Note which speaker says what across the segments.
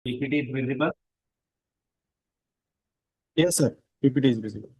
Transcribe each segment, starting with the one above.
Speaker 1: PPT is visible.
Speaker 2: Yes, sir. PPT is visible.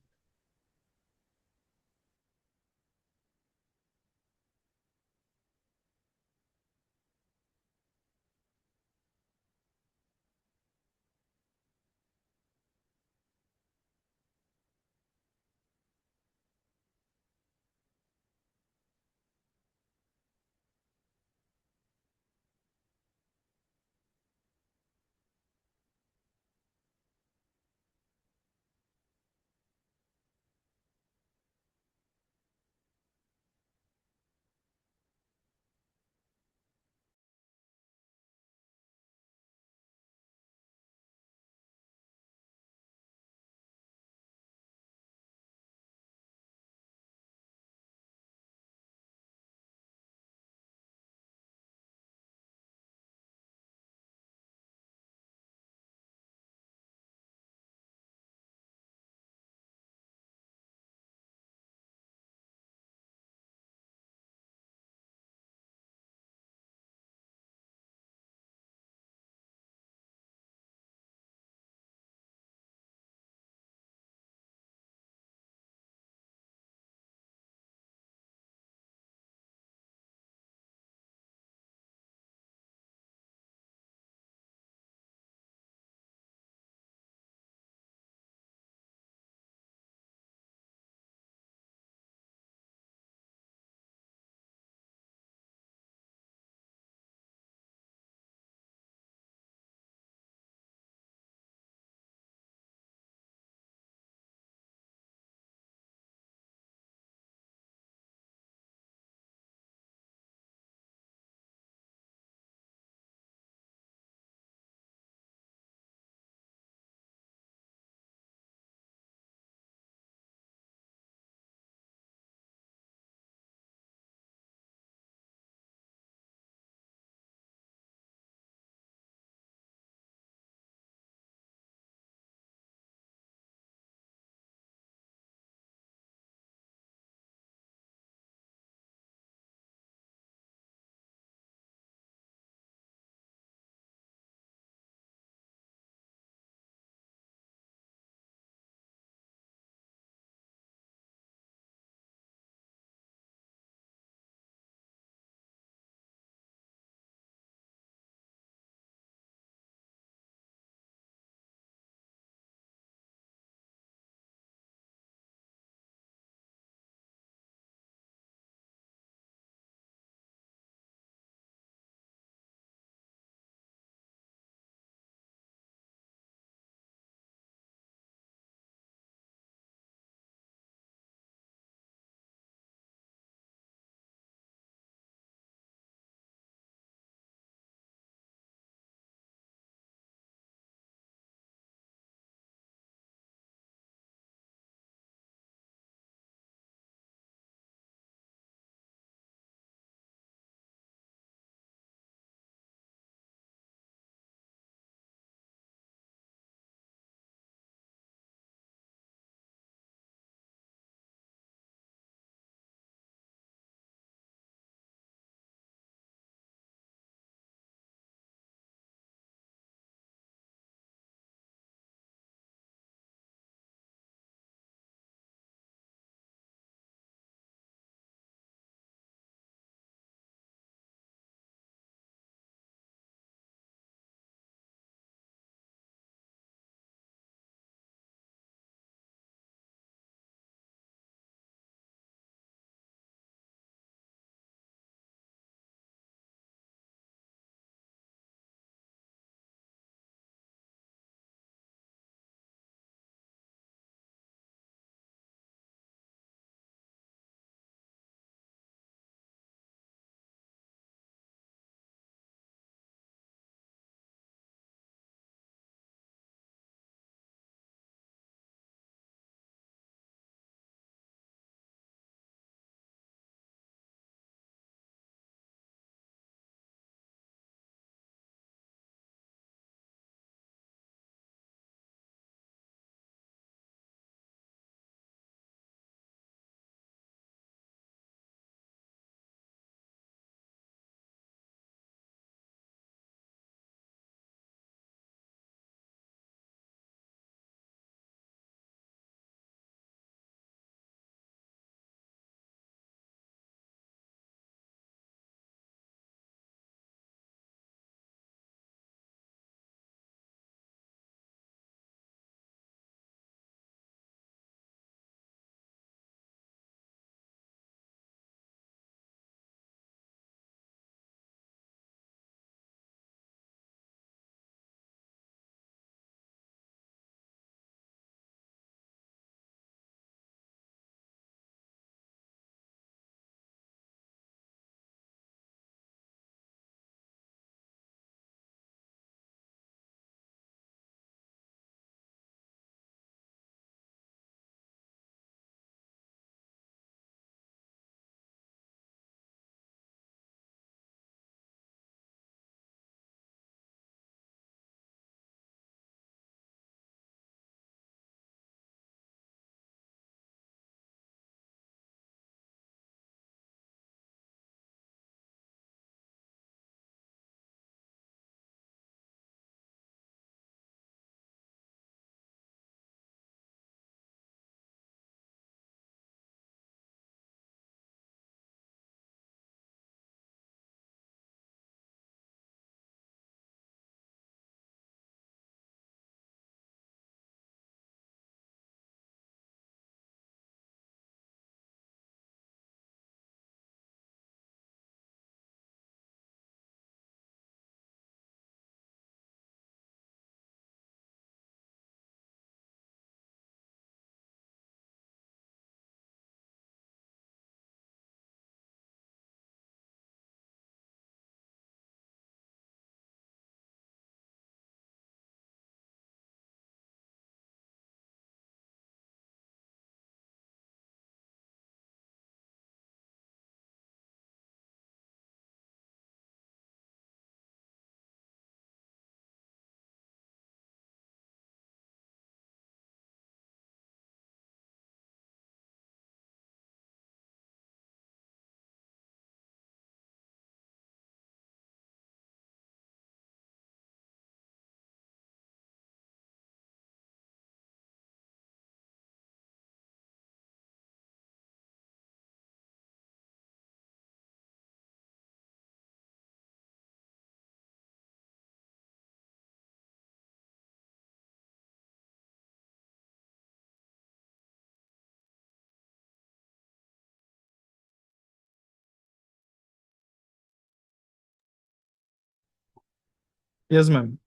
Speaker 2: Yes, ma'am.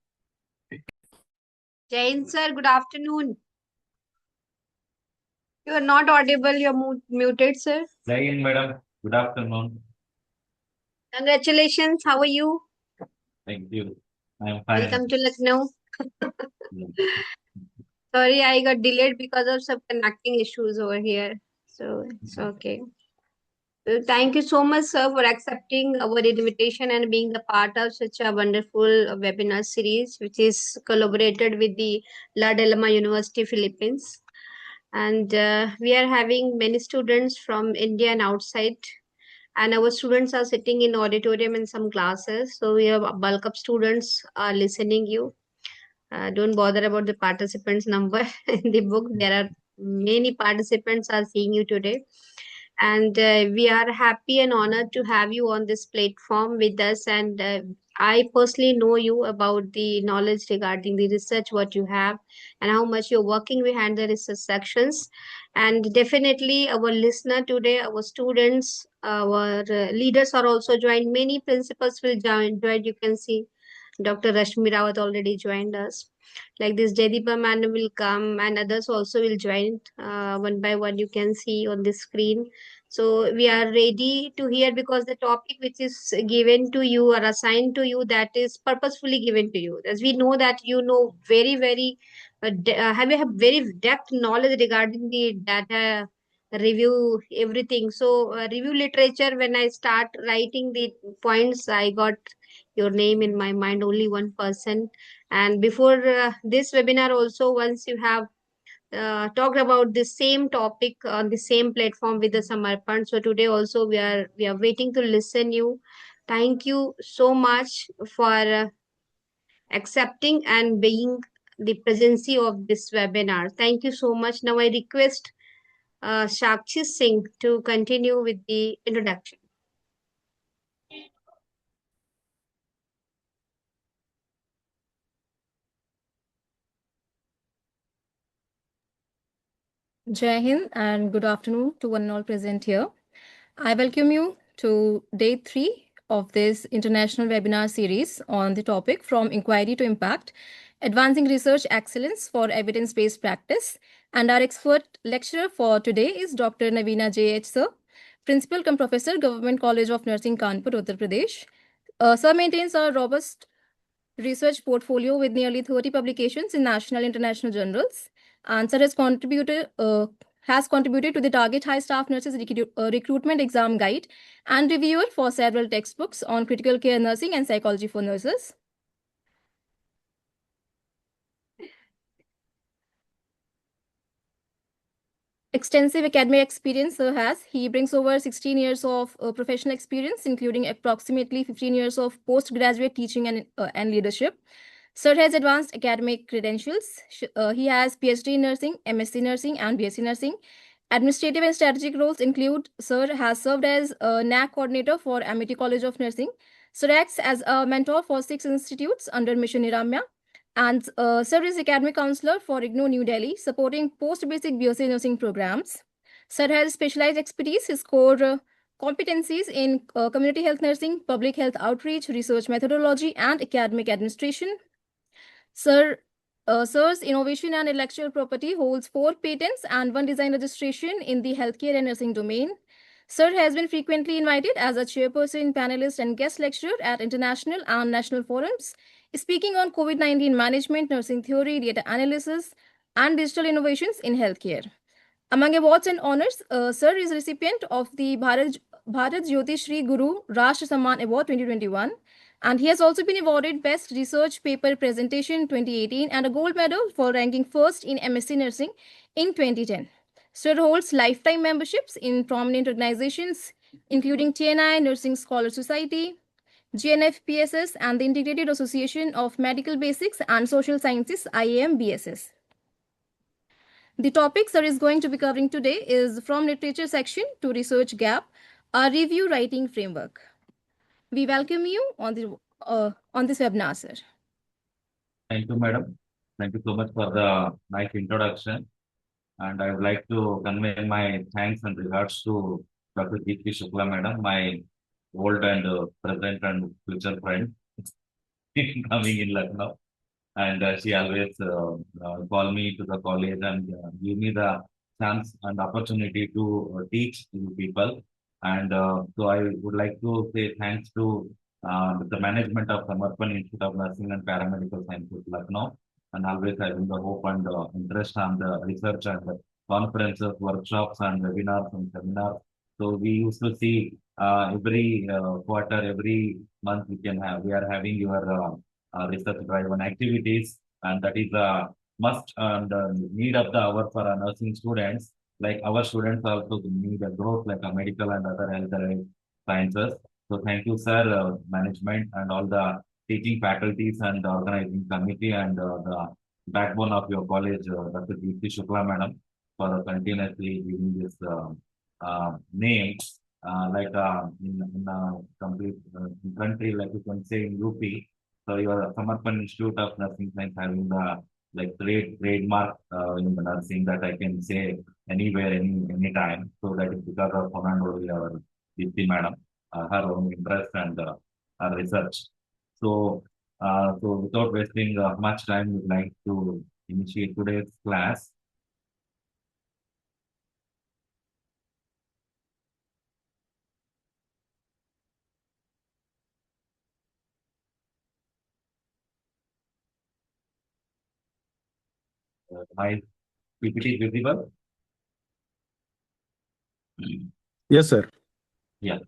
Speaker 1: Jain sir, good afternoon. You are not audible, you're muted, sir.
Speaker 3: Jai Hind, madam. Good afternoon.
Speaker 1: Congratulations, how are you?
Speaker 3: Thank you. I am fine.
Speaker 1: Welcome to Lucknow.
Speaker 3: Yeah.
Speaker 1: Sorry, I got delayed because of some connecting issues over here. So it's okay. Thank you so much, sir, for accepting our invitation and being the part of such a wonderful webinar series, which is collaborated with the La Delma University, Philippines. And we are having many students from India and outside, and our students are sitting in auditorium in some classes, so we have a bulk of students are listening you. Don't bother about the participants number in the book. There are many participants are seeing you today, and we are happy and honored to have you on this platform with us. And I personally know you about the knowledge regarding the research what you have and how much you're working behind the research sections. And definitely our listener today, our students, our leaders are also joined. Many principals will join. You can see Dr. Rashmi Rawat already joined us. Like this, Jaideepa Madam will come and others also will join one by one. You can see on the screen. So we are ready to hear because the topic which is given to you or assigned to you, that is purposefully given to you. As we know that you know very, very, have you have very depth knowledge regarding the data review everything. So review literature, when I start writing the points, I got your name in my mind, only one person. And before this webinar also, once you have talked about the same topic on the same platform with the Samarpan. So today also we are waiting to listen you. Thank you so much for accepting and being the presence of this webinar. Thank you so much. Now I request Shakshi Singh to continue with the introduction.
Speaker 4: Jai Hind and good afternoon to one and all present here. I welcome you to day 3 of this international webinar series on the topic From Inquiry to Impact, Advancing Research Excellence for Evidence-Based Practice. And our expert lecturer for today is Dr. Naveena J.H. Sir, Principal cum Professor, Government College of Nursing, Kanpur, Uttar Pradesh. Sir maintains a robust research portfolio with nearly 30 publications in national and international journals. Answer has contributed to the Target High Staff Nurses Recruitment Exam Guide and reviewer for several textbooks on critical care nursing and psychology for nurses. Extensive academic experience Sir has. He brings over 16 years of professional experience, including approximately 15 years of postgraduate teaching and leadership. Sir has advanced academic credentials. He has PhD in nursing, MSc nursing, and BSc nursing. Administrative and strategic roles include Sir has served as a NAC coordinator for Amity College of Nursing. Sir acts as a mentor for 6 institutes under Mission Niramya. And Sir is academic counselor for IGNOU New Delhi, supporting post-basic BSc nursing programs. Sir has specialized expertise. His core competencies in community health nursing, public health outreach, research methodology, and academic administration. Sir's innovation and intellectual property holds 4 patents and 1 design registration in the healthcare and nursing domain. Sir has been frequently invited as a chairperson, panelist, and guest lecturer at international and national forums, speaking on COVID-19 management, nursing theory, data analysis, and digital innovations in healthcare. Among awards and honors, Sir is recipient of the Bharat Jyoti Shri Guru Rashtra Samman Award 2021. And he has also been awarded Best Research Paper Presentation 2018 and a gold medal for ranking first in MSc Nursing in 2010. Sir holds lifetime memberships in prominent organizations, including TNI, Nursing Scholar Society, GNFPSS, and the Integrated Association of Medical Basics and Social Sciences, IAM-BSS. The topic Sir is going to be covering today is From Literature Section to Research Gap, a review writing framework. We welcome you on this webinar, sir.
Speaker 3: Thank you, madam. Thank you so much for the nice introduction. And I would like to convey my thanks and regards to Dr. G.P. Shukla, madam, my old and present and future friend. coming in Lucknow. And she always call me to the college and give me the chance and opportunity to teach to people. And so I would like to say thanks to the management of Samarpan Institute of Nursing and Paramedical Sciences, Lucknow, and always having the hope and interest on the research and the conferences, workshops, and webinars and seminars. So we used to see every quarter, every month we are having your research driven activities, and that is a must and need of the hour for our nursing students. Like our students also need a growth like a medical and other health sciences. So thank you, sir, management and all the teaching faculties and the organizing committee and the backbone of your college, Dr. Deepthi Shukla, madam, for continuously giving this name. In a complete country, like you can say in UP, so your Samarpan Institute of Nursing Science having the like great trademark in the nursing that I can say anywhere, anytime. So that is because of one and only our Deepthi madam, her own interest and her research. So without wasting much time, we'd like to initiate today's class. My PPT is visible?
Speaker 2: Yes, sir.
Speaker 3: Yeah.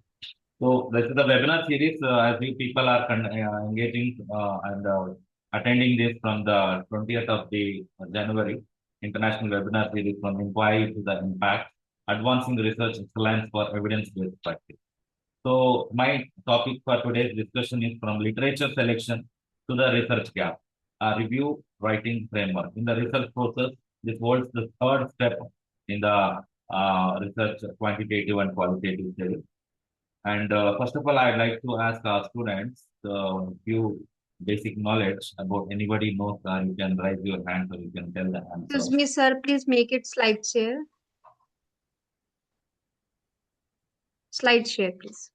Speaker 3: So this is the webinar series as you people are engaging and attending this from the 20th of the January, international webinar series from inquiry to the impact, advancing research excellence for evidence-based practice. So my topic for today's discussion is from literature selection to the research gap, a review writing framework. In the research process, this holds the third step in the research quantitative and qualitative study. And first of all, I'd like to ask our students a few basic knowledge about anybody knows that you can raise your hand or you can tell the answer.
Speaker 1: Excuse me, sir. Please make it slide share. Slide share, please.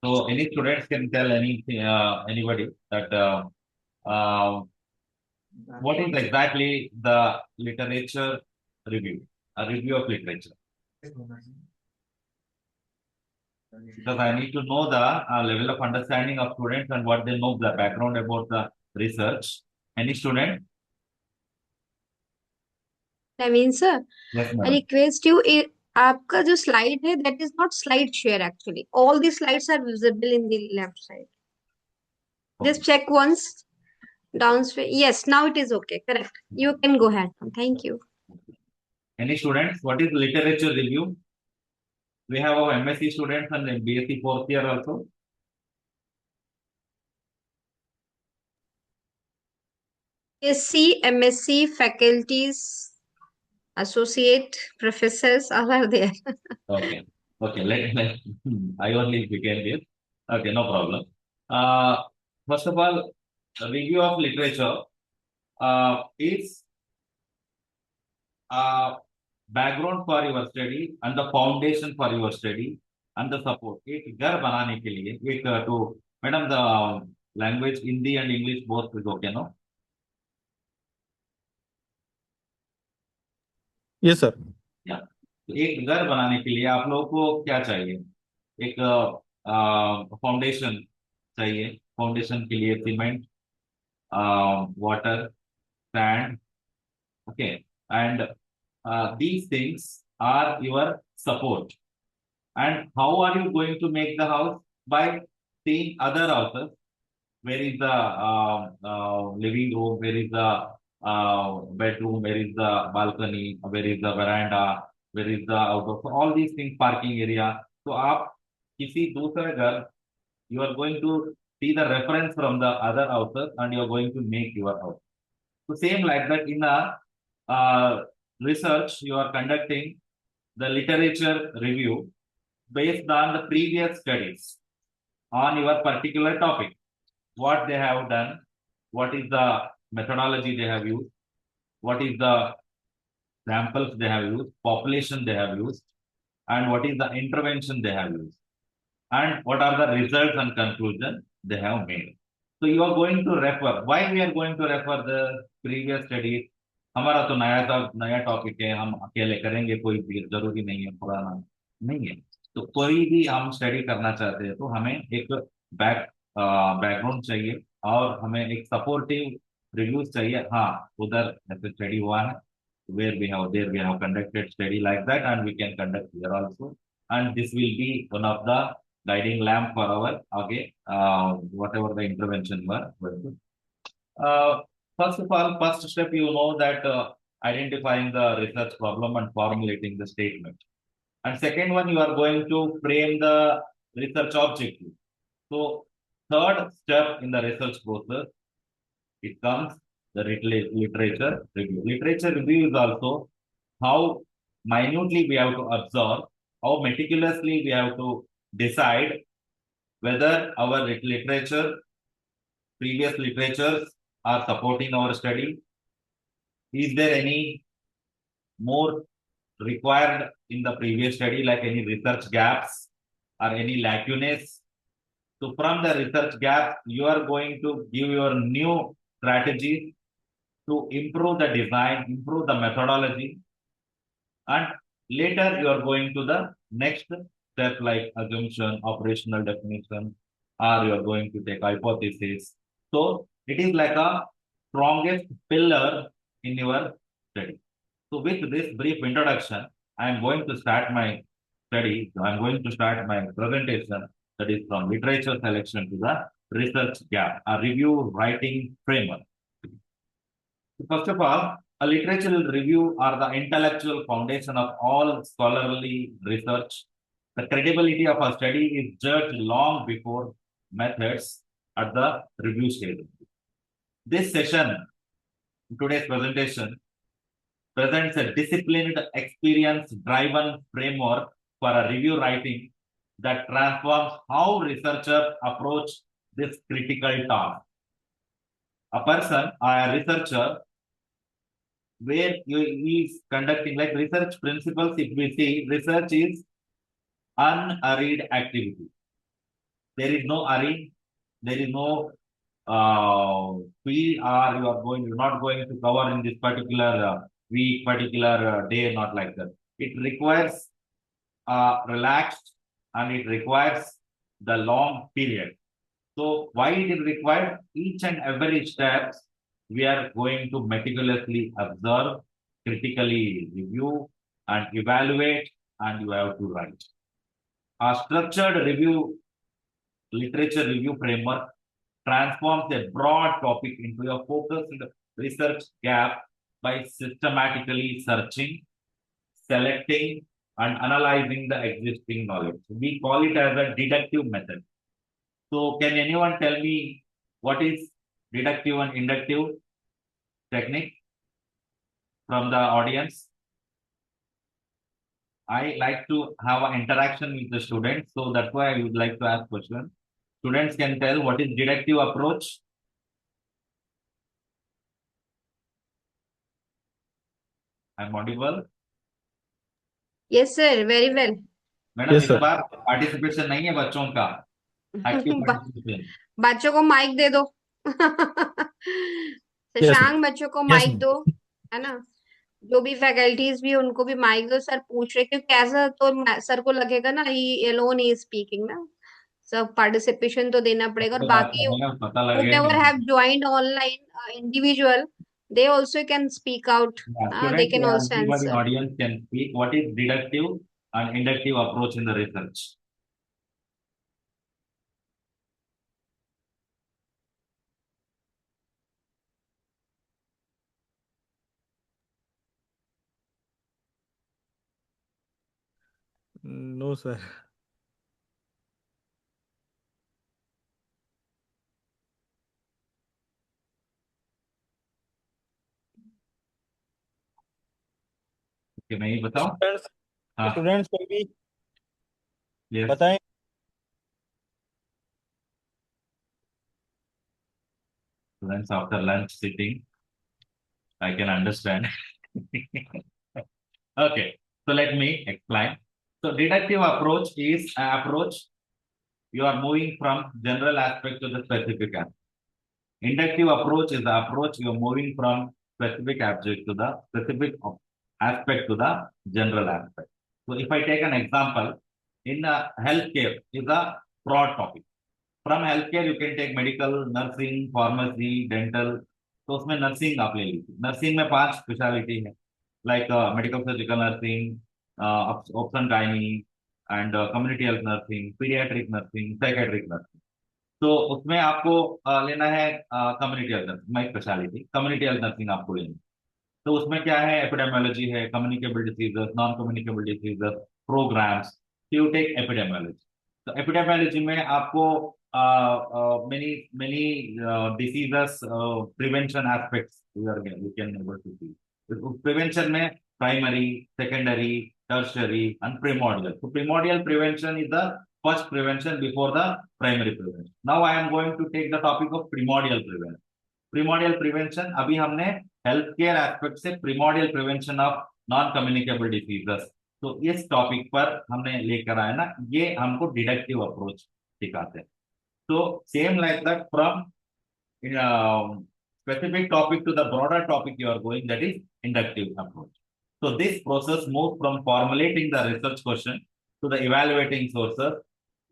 Speaker 3: So any students can tell anything, anybody that what is exactly the literature review, a review of literature. Because I need to know the level of understanding of students and what they know the background about the research. Any student?
Speaker 1: Naveen sir,
Speaker 3: Yes,
Speaker 1: I
Speaker 3: madam.
Speaker 1: request you, आपका जो slide है, that is not slide share actually. All the slides are visible in the left side. Just check once. Downstream. Yes, now it is okay. Correct. You can go ahead. Thank you.
Speaker 3: Any students? What is literature review? We have our MSc students and BSc fourth year also.
Speaker 1: BSc, MSc, faculties, associate, professors, all are there.
Speaker 3: Okay. Okay. I only began this. Okay, no problem. First of all, the review of literature is background for your study and the foundation for your study and the support. एक घर बनाने के लिए एक to madam the language Hindi and English both is okay, no?
Speaker 2: Yes, sir.
Speaker 3: या एक घर बनाने के लिए आप लोगों को क्या चाहिए? एक फाउंडेशन चाहिए. फाउंडेशन के लिए cement, water, sand, okay, and these things are your support. And how are you going to make the house? By seeing other houses. Where is the living room? Where is the bedroom? Where is the balcony? Where is the veranda? Where is the outdoor? So all these things, parking area. So आप किसी दूसरे घर, you are going to see the reference from the other houses and you are going to make your house. So same like that in a research, you are conducting the literature review based on the previous studies on your particular topic. What they have done, what is the methodology they have used, what is the samples they have used, population they have used, and what is the intervention they have used, and what are the results and conclusion they have made. So you are going to refer. Why we are going to refer the previous studies? हमारा तो नया topic है, हम अकेले करेंगे, कोई भी जरूरी नहीं है, पुराना नहीं है। तो कोई भी हम स्टडी करना चाहते हैं तो हमें एक बैकग्राउंड चाहिए और हमें एक सपोर्टिव रिव्यूज चाहिए। हाँ, उधर ऐसे स्टडी हुआ है, where we have conducted study like that, and we can conduct here also, and this will be one of the guiding lamp for our whatever the intervention were going to. Uh, First of all, first step, you know that identifying the research problem and formulating the statement. And second one, you are going to frame the research objective. So third step in the research process, it comes the literature review. Literature review is also how minutely we have to observe, how meticulously we have to decide whether our previous literatures are supporting our study. Is there any more required in the previous study, like any research gaps or any lacunae? So from the research gap, you are going to give your new strategy to improve the design, improve the methodology, and later you are going to the next step like assumption, operational definition, or you are going to take hypothesis. So it is like a strongest pillar in your study. So with this brief introduction, I am going to start my study. I am going to start my presentation, that is from literature selection to the research gap, a review writing framework. First of all, a literature review are the intellectual foundation of all scholarly research. The credibility of a study is judged long before methods at the review stage. This session, today's presentation, presents a disciplined, experience-driven framework for a review writing that transforms how researchers approach this critical task. A person or a researcher where he is conducting like research principles, if we see, research is unhurried activity. There is no hurry, there is no we are you're not going to cover in this particular week, particular day, not like that. It requires relaxed and it requires the long period. So why it is required? Each and every steps we are going to meticulously observe, critically review, and evaluate, and you have to write. A structured review, literature review framework transforms a broad topic into a focused research gap by systematically searching, selecting, and analyzing the existing knowledge. We call it as a deductive method. So can anyone tell me what is deductive and inductive technique from the audience? I like to have an interaction with the students, so that's why I would like to ask questions. Students can tell what is deductive approach. I'm audible.
Speaker 1: Yes, sir. Very well.
Speaker 3: Madam
Speaker 2: Yes,
Speaker 3: इस
Speaker 2: sir.
Speaker 3: बार participation नहीं है बच्चों का, active participation.
Speaker 1: बच्चों को mic दे दो।
Speaker 2: Yes,
Speaker 1: Shashank, बच्चों को
Speaker 2: Yes,
Speaker 1: माइक
Speaker 2: ma'am.
Speaker 1: दो, है ना? जो भी फैकल्टीज भी उनको भी माइक दो। सर पूछ रहे क्योंकि ऐसा तो सर को लगेगा ना ही अलोन ही स्पीकिंग ना, सब पार्टिसिपेशन तो देना पड़ेगा। और बाकी
Speaker 3: पता लगे
Speaker 1: whomever have joined online individual, they also can speak out. They can also
Speaker 3: everybody
Speaker 1: answer.
Speaker 3: audience can speak. What is deductive and inductive approach in the research?
Speaker 2: No, sir.
Speaker 3: कि मैं ही बताऊं?
Speaker 2: Students,
Speaker 3: हाँ,
Speaker 2: students को भी
Speaker 3: yes.
Speaker 2: बताएं।
Speaker 3: Students after lunch sitting, I can understand. Okay, so let me explain. So deductive approach is an approach you are moving from general aspect to the specific aspect. Inductive approach is the approach you are moving from specific aspect to the specific aspect to the general aspect. So if I take an example, in healthcare is a broad topic. From healthcare you can take medical, nursing, pharmacy, dental. तो उसमें nursing आप ले लीजिए. Nursing में 5 specialty है, like medical surgical nursing, option gynae and community health nursing, paediatric nursing, psychiatric nursing. तो उसमें आपको लेना है community health nursing, my specialty community health nursing आपको लेनी है. तो उसमें क्या है, एपिडेमियोलॉजी है, communicable diseases, non communicable diseases, programmes. You take epidemiology. तो एपिडेमियोलॉजी में आपको many many diseases prevention aspects you can able to see. Prevention में primary, secondary, tertiary and primordial. तो primordial prevention is the first prevention before the primary prevention. Now I am going to take the topic of primordial prevention. Primordial prevention अभी हमने health care aspect से primordial prevention of non communicable diseases, तो इस topic पर हमने लेकर आए ना, ये हमको डिडक्टिव अप्रोच सिखाते हैं. तो same like that from specific topic to the broader topic you are going, that is inductive approach. So this process moves from formulating the research question to the evaluating sources,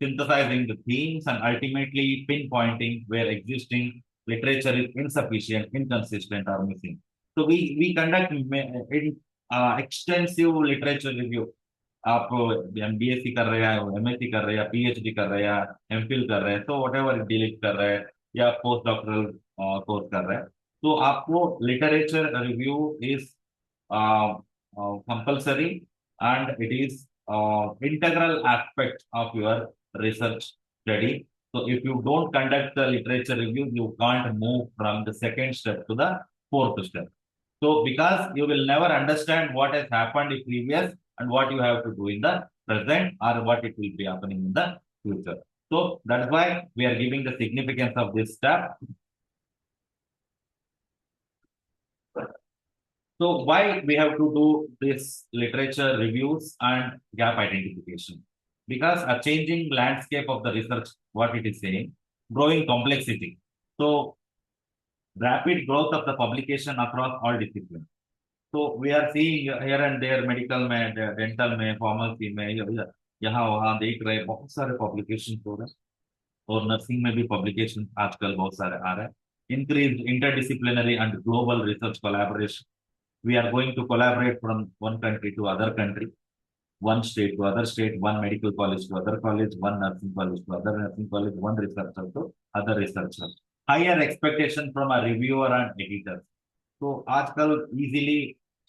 Speaker 3: synthesizing the themes, and ultimately pinpointing where existing literature is insufficient, inconsistent, or missing. So we conduct extensive literature review. आप MBSc कर रहे हैं, MSc कर रहे हैं, PhD कर रहे हैं, MPhil कर रहे हैं, तो वट एवर डिलीट कर रहे हैं या पोस्ट डॉक्टरल कोर्स कर रहे हैं, तो आपको literature review is compulsory and it is integral aspect of your research study. So if you don't conduct the literature review, you can't move from the second step to the fourth step. So because you will never understand what has happened in previous and what you have to do in the present or what it will be happening in the future. So that's why we are giving the significance of this step. So why we have to do this literature reviews and gap identification? Because a changing landscape of the research, what it is saying, growing complexity. So rapid growth of the publication across all disciplines. So we are seeing here and there medical में, dental में, pharmacy में, यहाँ वहाँ देख रहे हैं बहुत सारे publications हो रहे हैं, और नर्सिंग में भी publications आजकल बहुत सारे आ रहे हैं. Increased interdisciplinary and global research collaboration. We are going to collaborate from one country to other country, one state to other state, one medical college to other college, one nursing college to other nursing college, one researcher to other researcher. Higher expectation from a reviewer and editor. तो आजकल easily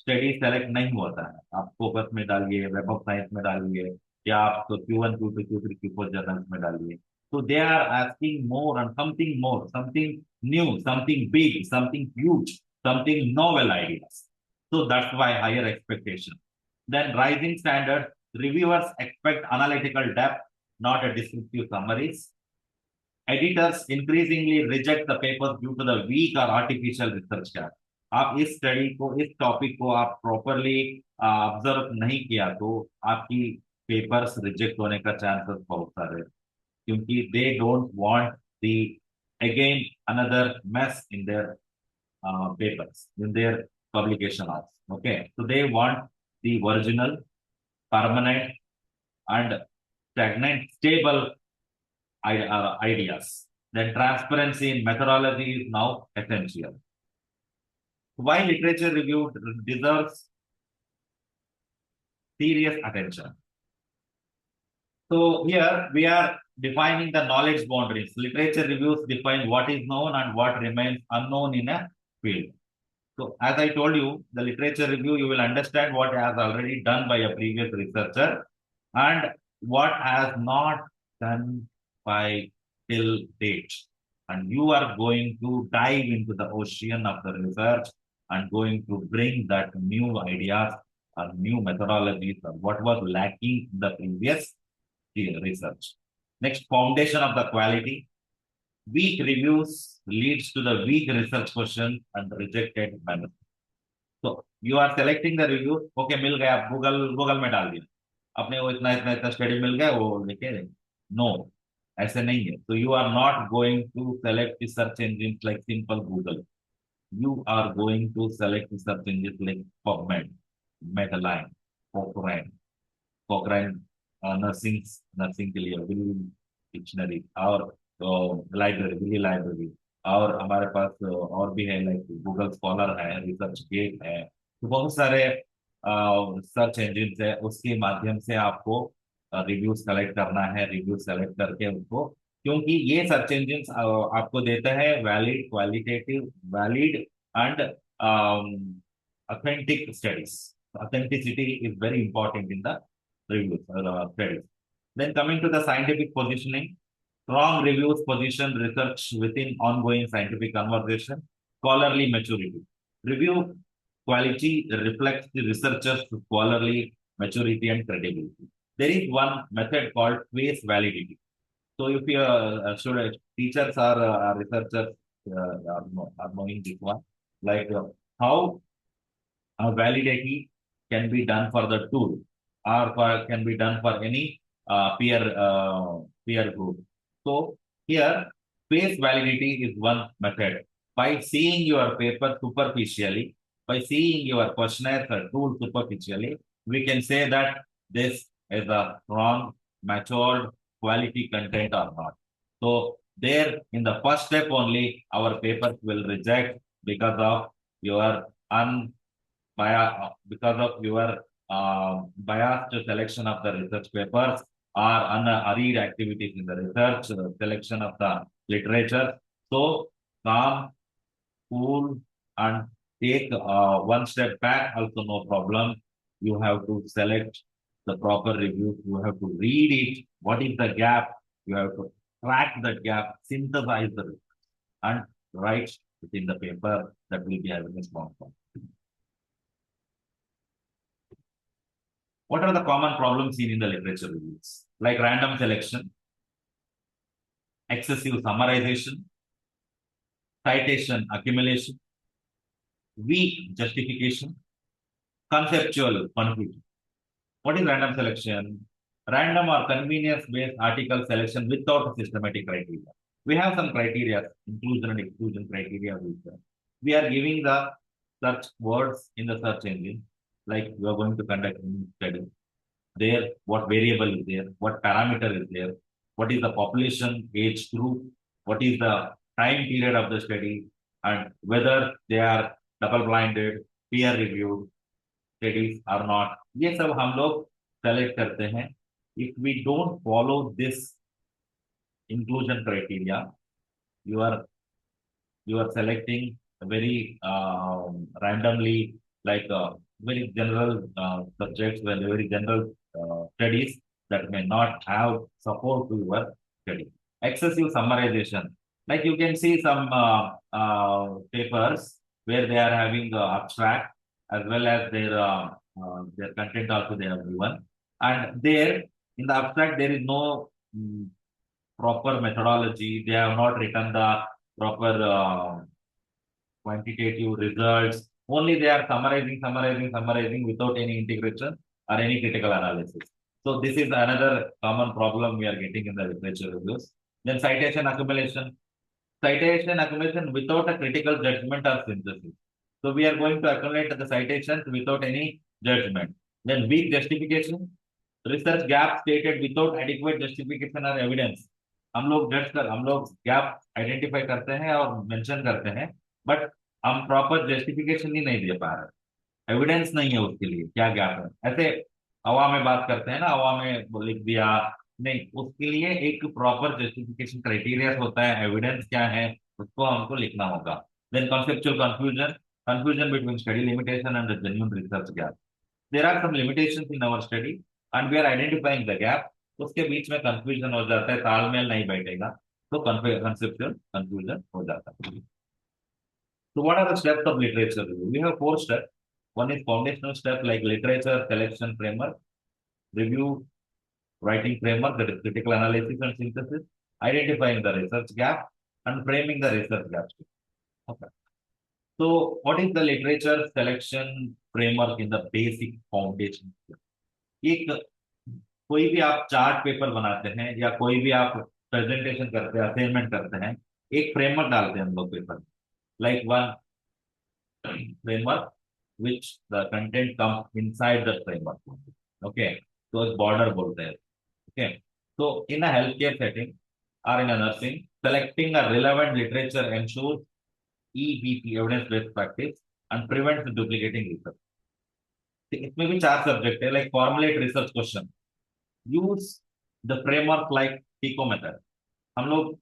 Speaker 3: study select नहीं होता है. आप focus में डालिए, web of science में डालिए, या आप तो Q1, Q2, Q3, Q4 journals में डालिए. तो they are asking more and something more, something new, something big, something huge, something novel ideas. So that's why higher expectation. Then rising standards, reviewers expect analytical depth, not a descriptive summaries. Editors increasingly reject the papers due to the weak or artificial research gap. आप इस study को, इस topic को आप properly observe नहीं किया तो आपकी पेपर्स रिजेक्ट होने का चांसेस बहुत सारे, क्योंकि they don't want the again another mess in their papers, in their publication house. Okay, so they want the original, permanent, and stagnant, stable ideas. Then transparency in methodology is now essential. Why literature review deserves serious attention? So here we are defining the knowledge boundaries. Literature reviews define what is known and what remains unknown in a field. So as I told you, the literature review, you will understand what has already done by a previous researcher and what has not done by till date. And you are going to dive into the ocean of the research and going to bring that new ideas or new methodologies or what was lacking in the previous research. Next, foundation of the quality. Weak reviews leads to the weak research question and rejected manuscript. So you are selecting the review. Okay, मिल गया, Google में डाल दिया, अपने वो इतना इतना इतना study मिल गया, वो लेके नो. ऐसे नहीं है. So you are not going to select the search engines like simple Google. You are going to select the search engines like PubMed, Medline, Cochrane, Cochrane nursing के लिए विल डिक्शनरी, और library, Willie library, और हमारे पास और भी है like Google scholar है, research gate है. तो बहुत सारे सर्च इंजिन है, उसके माध्यम से आपको रिव्यूज कलेक्ट करना है. रिव्यूज सेलेक्ट करके उनको, क्योंकि ये सर्च इंजिन आपको देता है valid, qualitative, valid and authentic studies. Authenticity is very important in the reviews or studies. Then coming to the scientific positioning, strong reviews position research within ongoing scientific conversation. Scholarly maturity. Review quality reflects the researcher's scholarly maturity and credibility. There is one method called face validity. So if your teachers are researchers are knowing this one, like how validity can be done for the tool, or can be done for any peer group. So here, face validity is one method. By seeing your paper superficially, by seeing your questionnaire or tool superficially, we can say that this is a wrong, matured, quality content or not. So there, in the first step only, our papers will reject because of your because of your biased selection of the research papers, or unhurried activities in the research, selection of the literature. So calm, cool, and take one step back, also no problem. You have to select the proper review. You have to read it. What is the gap? You have to track the gap, synthesize the research, and write within the paper that will be having a strong form. What are the common problems seen in the literature reviews? Like random selection, excessive summarization, citation accumulation, weak justification, conceptual confusion. What is random selection? Random or convenience-based article selection without systematic criteria. We have some criteria, inclusion and exclusion criteria. We are giving the search words in the search engine, like we are going to conduct a study. There, what variable is there, what parameter is there, what is the population age group, what is the time period of the study, and whether they are double blinded, peer reviewed studies or not. ये सब हम लोग select करते हैं. If we don't follow this inclusion criteria, you are selecting very randomly, like very general subjects, very general studies that may not have support to your study. Excessive summarization, like you can see some papers where they are having abstract as well as their content also they have given, and there in the abstract there is no proper methodology. They have not written the proper quantitative results. Only they are summarizing without any integration or any critical analysis. So this is another common problem we are getting in the literature reviews. Then citation accumulation. Citation accumulation without a critical judgment or synthesis. So we are going to accumulate the citations without any judgment. Then weak justification. Research gap stated without adequate justification or evidence. हम लोग gap identify करते हैं और mention करते हैं, but हम proper justification ही नहीं दे पा रहे, एविडेंस नहीं है उसके लिए क्या गैप है. ऐसे हवा में बात करते हैं ना, हवा में लिख दिया नहीं, उसके लिए एक प्रॉपर जस्टिफिकेशन क्राइटेरिया होता है, एविडेंस क्या है उसको हमको लिखना होगा. Then conceptual confusion between study limitation and genuine research gap. There are some limitations in our study and we are identifying the gap. उसके बीच में कंफ्यूजन हो जाता है, तालमेल नहीं बैठेगा, तो कंसेप्चुअल कंफ्यूजन हो जाता है. So what are the steps of literature review? We have 4 steps. One is foundational step like literature selection framework, review writing framework, that is critical analysis and synthesis, identifying the research gap, and framing the research gaps. Okay. So what is the literature selection framework in the basic foundation? एक कोई भी आप chart paper बनाते हैं या कोई भी आप प्रेजेंटेशन करते हैं, असाइनमेंट करते हैं, एक फ्रेमवर्क डालते हैं हम लोग paper, like one framework which the content comes inside the framework. Okay, so it's border बोलते हैं. Okay, so in a healthcare setting or in a nursing, selecting a relevant literature ensures EBP, evidence-based practice, and prevents duplicating research. इसमें भी चार subject है, like formulate research question, use the framework like PICO method. हम लोग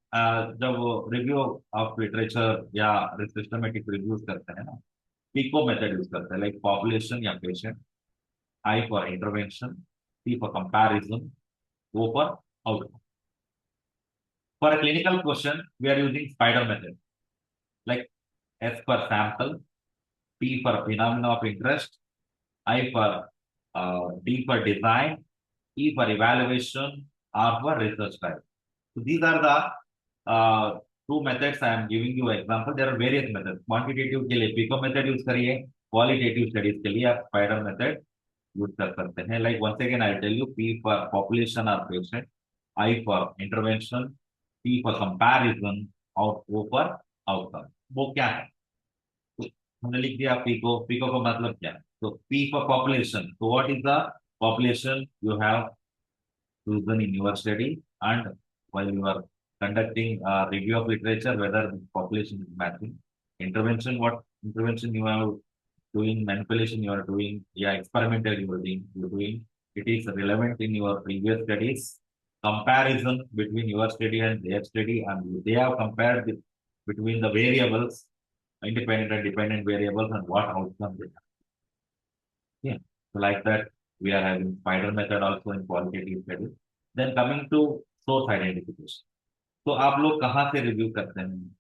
Speaker 3: जब review of literature या systematic reviews करते हैं ना, पिको मेथड यूज करते हैं, लाइक पॉपुलेशन या patient, I for intervention, C for comparison, O for outcome. For a clinical question we are using SPIDER method, like S for sample, P for phenomena of interest, I for D for design, E for evaluation, R for research type. So these are the two methods I am giving you example. There are various methods. Quantitative के लिए PICO method use करिए, qualitative studies के लिए आप SPIDER method use कर सकते हैं. Like once again I tell you, P for population और patient, I for intervention, P for comparison और ओ फॉर आउटकम. वो क्या है? तो हमने लिख दिया पिको. पिको का मतलब क्या है? तो पी फॉर पॉपुलेशन. तो what is the population you have chosen in your study, and while you are conducting a review of literature, whether the population is matching. Intervention, what intervention you are doing, manipulation you are doing, yeah, experimental you're doing, it is relevant in your previous studies. Comparison between your study and their study, and they have compared between the variables, independent and dependent variables, and what outcomes they have. Yeah, so like that, we are having spider method also in qualitative studies. Then coming to source identification. तो आप लोग कहाँ से review करते हैं?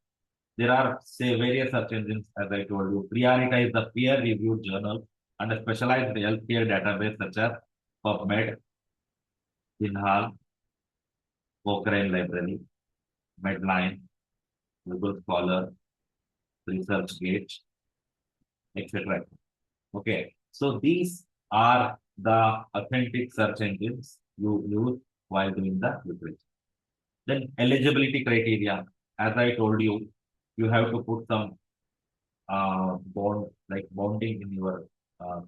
Speaker 3: There are say various search engines, as I told you. Prioritize the peer-reviewed journal and a specialized healthcare database such as PubMed, Sinhal, Cochrane Library, Medline, Google Scholar, ResearchGate, etc. Okay, so these are the authentic search engines you use while doing the literature. Then eligibility criteria, as I told you, you have to put some bonding in your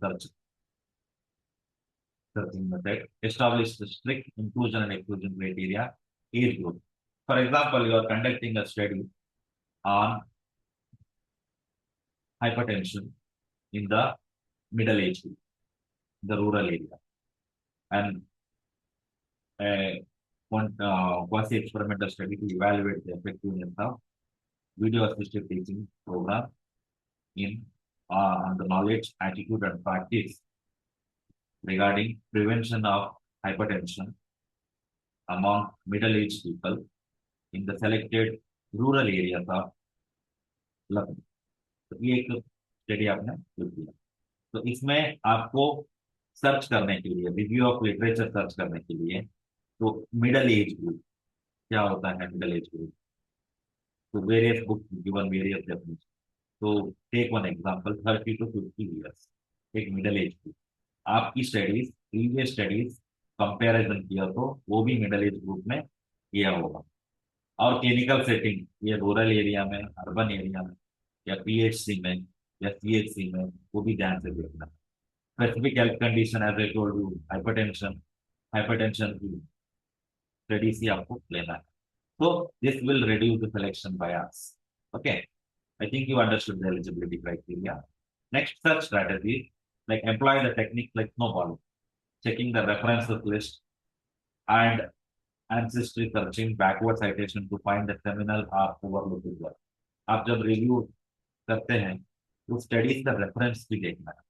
Speaker 3: searching method. Establish the strict inclusion and exclusion criteria. Age group. For example, you are conducting a study on hypertension in the middle age group, the rural area, and one quasi-experimental study to evaluate the effectiveness of video-assisted teaching program in on the knowledge, attitude, and practice regarding prevention of hypertension among middle-aged people in the selected rural areas of Lucknow. तो ये एक study आपने लिख दिया. तो इसमें आपको search करने के लिए, रिव्यू ऑफ लिटरेचर सर्च करने के लिए, तो मिडल एज ग्रुप क्या होता है? मिडल एज ग्रुप, तो various books given various definition. तो take one example, 30 to 50 years, एक मिडल एज ग्रुप. आपकी स्टडीज, प्रीवियस स्टडीज कंपैरिजन किया तो वो भी मिडल एज ग्रुप में किया होगा. और क्लिनिकल सेटिंग, ये रूरल एरिया में, अर्बन एरिया में, या पीएचसी में या सीएचसी में, वो भी ध्यान से देखना. Specific health condition, as I told you, hypertension, hypertension की स्टडीज ही आपको लेना है. So this will reduce the selection bias. Okay, I think you understood the eligibility criteria. Next search strategy, like employ the technique like snowballing, checking the references list and ancestry searching, backward citation to find the seminal or overlooked work. आप जब review करते हैं तो studies का reference भी देखना है,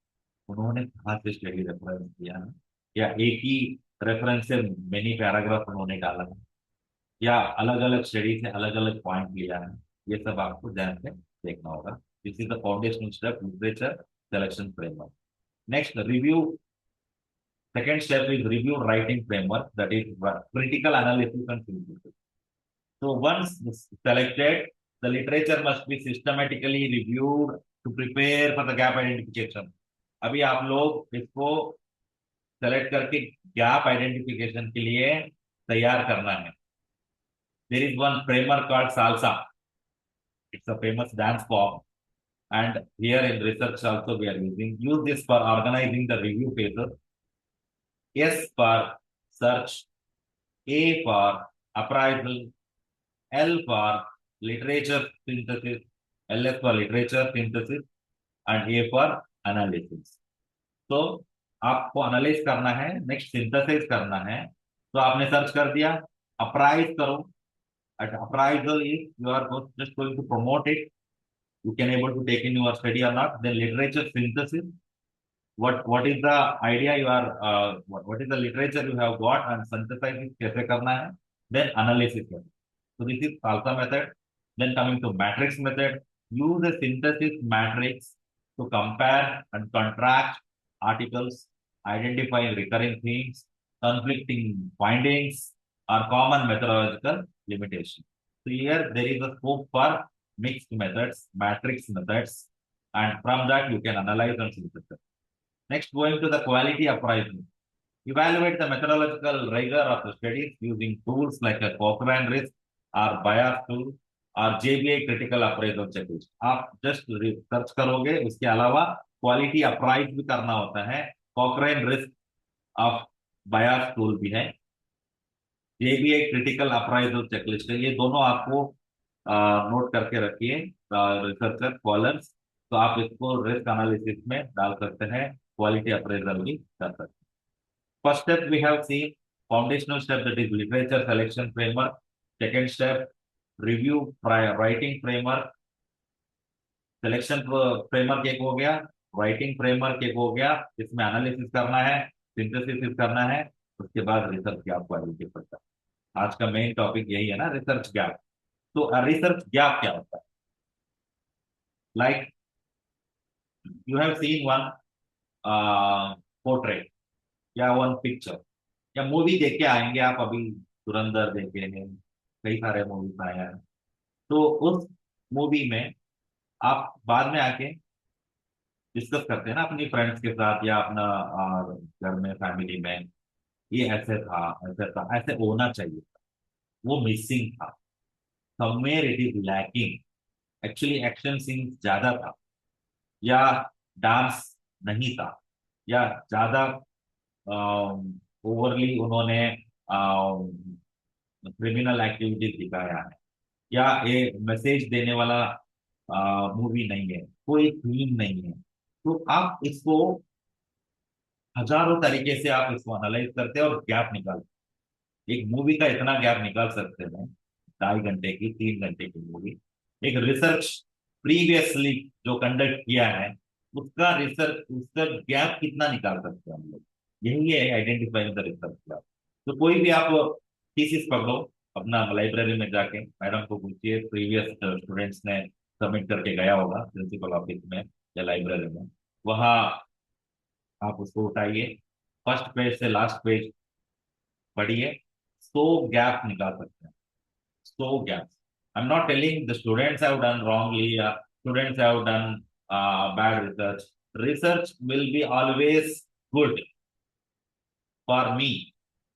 Speaker 3: उन्होंने कहाँ से स्टडी रेफरेंस किया है, या एक ही रेफरेंस से मेनी पैराग्राफ उन्होंने डाला है, या अलग अलग स्टडी से अलग अलग पॉइंट लिया है. ये सब आपको ध्यान से देखना होगा. This is the foundational step, literature selection framework. Next, review. Second step is review writing framework, that is critical analysis and synthesis. So once selected, the literature must be systematically reviewed to prepare for the gap identification. अभी आप लोग इसको select करके gap identification के लिए तैयार करना है. There is one framework called salsa. It's a famous dance form. And here in research also we are use this for organizing the review phases. S for search, A for appraisal, L for literature synthesis, LS for literature synthesis, and A for analysis. तो आपको analyse करना है, next synthesise करना है. तो आपने search कर दिया, अप्राइज करो. At appraisal is you are just going to promote it. You can able to take in your study or not. Then literature synthesis. What is the idea you are what is the literature you have got and synthesize it कैसे करना है. Then analysis. So this is salsa method. Then coming to matrix method, use a synthesis matrix to compare and contrast articles, identify recurring themes, conflicting findings, or common methodological limitations. So here there is a scope for mixed methods, matrix methods, and from that you can analyze and synthesize. Next, going to the quality appraisal. Evaluate the methodological rigor of the studies using tools like a Cochrane risk or bias tool और JBI critical appraisal checklist. आप just search करोगे, उसके अलावा quality apprise भी करना होता है. कॉकरेन risk of bias tool भी है, JBI क्रिटिकल अप्राइजल चेकलिस्ट है. ये दोनों आपको नोट करके रखिए रिसर्चर स्कॉलर्स. तो आप इसको रिस्क एनालिसिस में डाल सकते हैं, क्वालिटी अप्राइजल भी कर सकते हैं. First step we have seen foundational step, that is literature selection framework. Second step, review writing framework. Selection framework एक हो गया, writing framework एक हो गया. इसमें एनालिसिस करना है, सिंथेसिस करना है, उसके बाद रिसर्च गैप को आइडेंटिफाई करना है. आज का मेन टॉपिक यही है ना, रिसर्च गैप. तो रिसर्च गैप क्या होता है? Like you have seen one portrait या वन पिक्चर या मूवी देख के आएंगे आप. अभी धुरंधर देखे हैं, कई सारे मूवीज आए हैं. तो उस मूवी में आप बाद में आके डिस्कस करते हैं ना अपनी फ्रेंड्स के साथ या अपना घर में फैमिली में, ये ऐसे था, ऐसे था, ऐसे होना चाहिए था, वो मिसिंग था, somewhere it is lacking. Actually action scenes ज्यादा था, या डांस नहीं था, या ज्यादा ओवरली उन्होंने क्रिमिनल एक्टिविटीज दिखाया है, या ये मैसेज देने वाला मूवी नहीं है, कोई थीम नहीं है. तो आप इसको हजारों तरीके से आप इसको एनालाइज करते हैं और गैप निकालते हैं. एक मूवी का इतना गैप निकाल सकते हैं, 2.5 घंटे की, 3 घंटे की मूवी. एक रिसर्च प्रीवियसली जो कंडक्ट किया है, उसका रिसर्च, उसका गैप कितना निकाल सकते हैं हम लोग. यही है आइडेंटिफाइंग द रिसर्च गैप. तो कोई भी आप थीसिस पकड़ो, अपना लाइब्रेरी में जाके मैडम को पूछिए, प्रीवियस स्टूडेंट्स ने सबमिट करके गया होगा प्रिंसिपल ऑफिस में या लाइब्रेरी में, वहाँ आप उसको उठाइए, फर्स्ट पेज से लास्ट पेज पढ़िए. 100 गैप निकाल सकते हैं, 100 gap. I am not telling the students have done wrongly या students have done bad research. Research will be always good for me,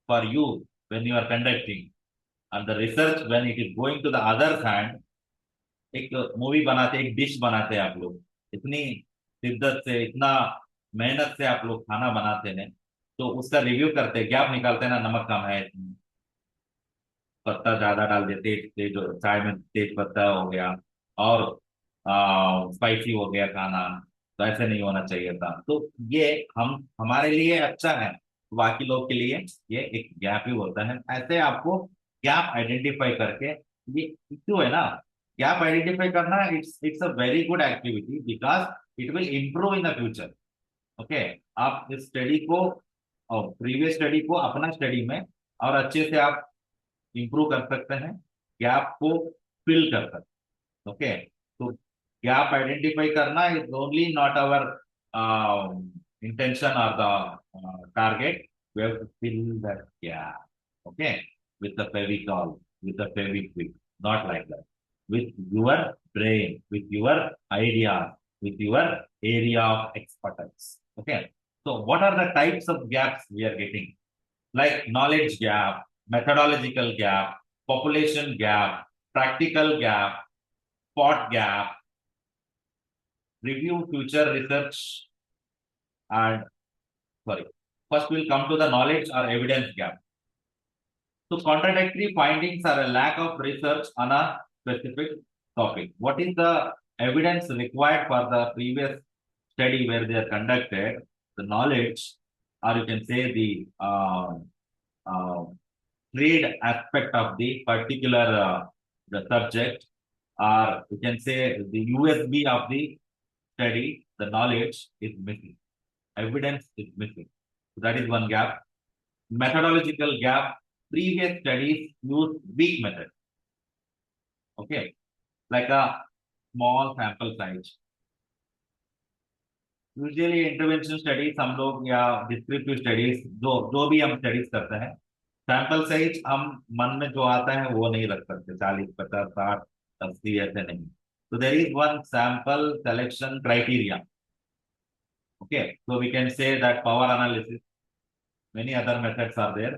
Speaker 3: for you, when you are conducting. And the research, when it is going to the other hand, एक movie बनाते, एक dish बनाते हैं आप लोग, इतनी शिद्दत से, इतना मेहनत से आप लोग खाना बनाते हैं, तो उसका रिव्यू करते हैं, गैप निकालते हैं ना, नमक कम है, पत्ता ज्यादा डाल देते, तेज चाय में तेज पत्ता हो गया, और स्पाइसी हो गया खाना, तो ऐसे नहीं होना चाहिए था. तो ये हम हमारे लिए अच्छा है, बाकी लोग के लिए ये एक गैप ही होता है. ऐसे आपको गैप आइडेंटिफाई करके, ये क्यों है ना, गैप आइडेंटिफाई करना, it's it's a very good activity because it will improve in the future. Okay, आप इस स्टडी को और प्रीवियस स्टडी को अपना स्टडी में और अच्छे से आप इंप्रूव कर सकते हैं, गैप को फिल कर सकते हैं. ओके, तो गैप आइडेंटिफाई करना is only not our intention or the target. We have to fill that gap. Okay, with the Fevicol, with the Feviquick, not like that. With your brain, with your idea, with your area of expertise. Okay, so what are the types of gaps we are getting? Like knowledge gap, methodological gap, population gap, practical gap, spot gap, review future research, and sorry. First, we'll come to the knowledge or evidence gap. So, contradictory findings are a lack of research on a specific topic. What is the evidence required for the previous study where they are conducted? The knowledge, or you can say uh, trade aspect of the particular the subject, or you can say the USB of the study, the knowledge is missing. Evidence is missing. So that is one gap. Methodological gap. Previous studies use weak method. Okay, like a small sample size. Usually intervention studies हम लोग या descriptive studies जो भी हम studies करते हैं, sample size हम मन में जो आता है वो नहीं रख सकते, 40, 50, 60, 80 ऐसे नहीं. So there is one sample selection criteria. Okay, so we can say that power analysis, many other methods are there.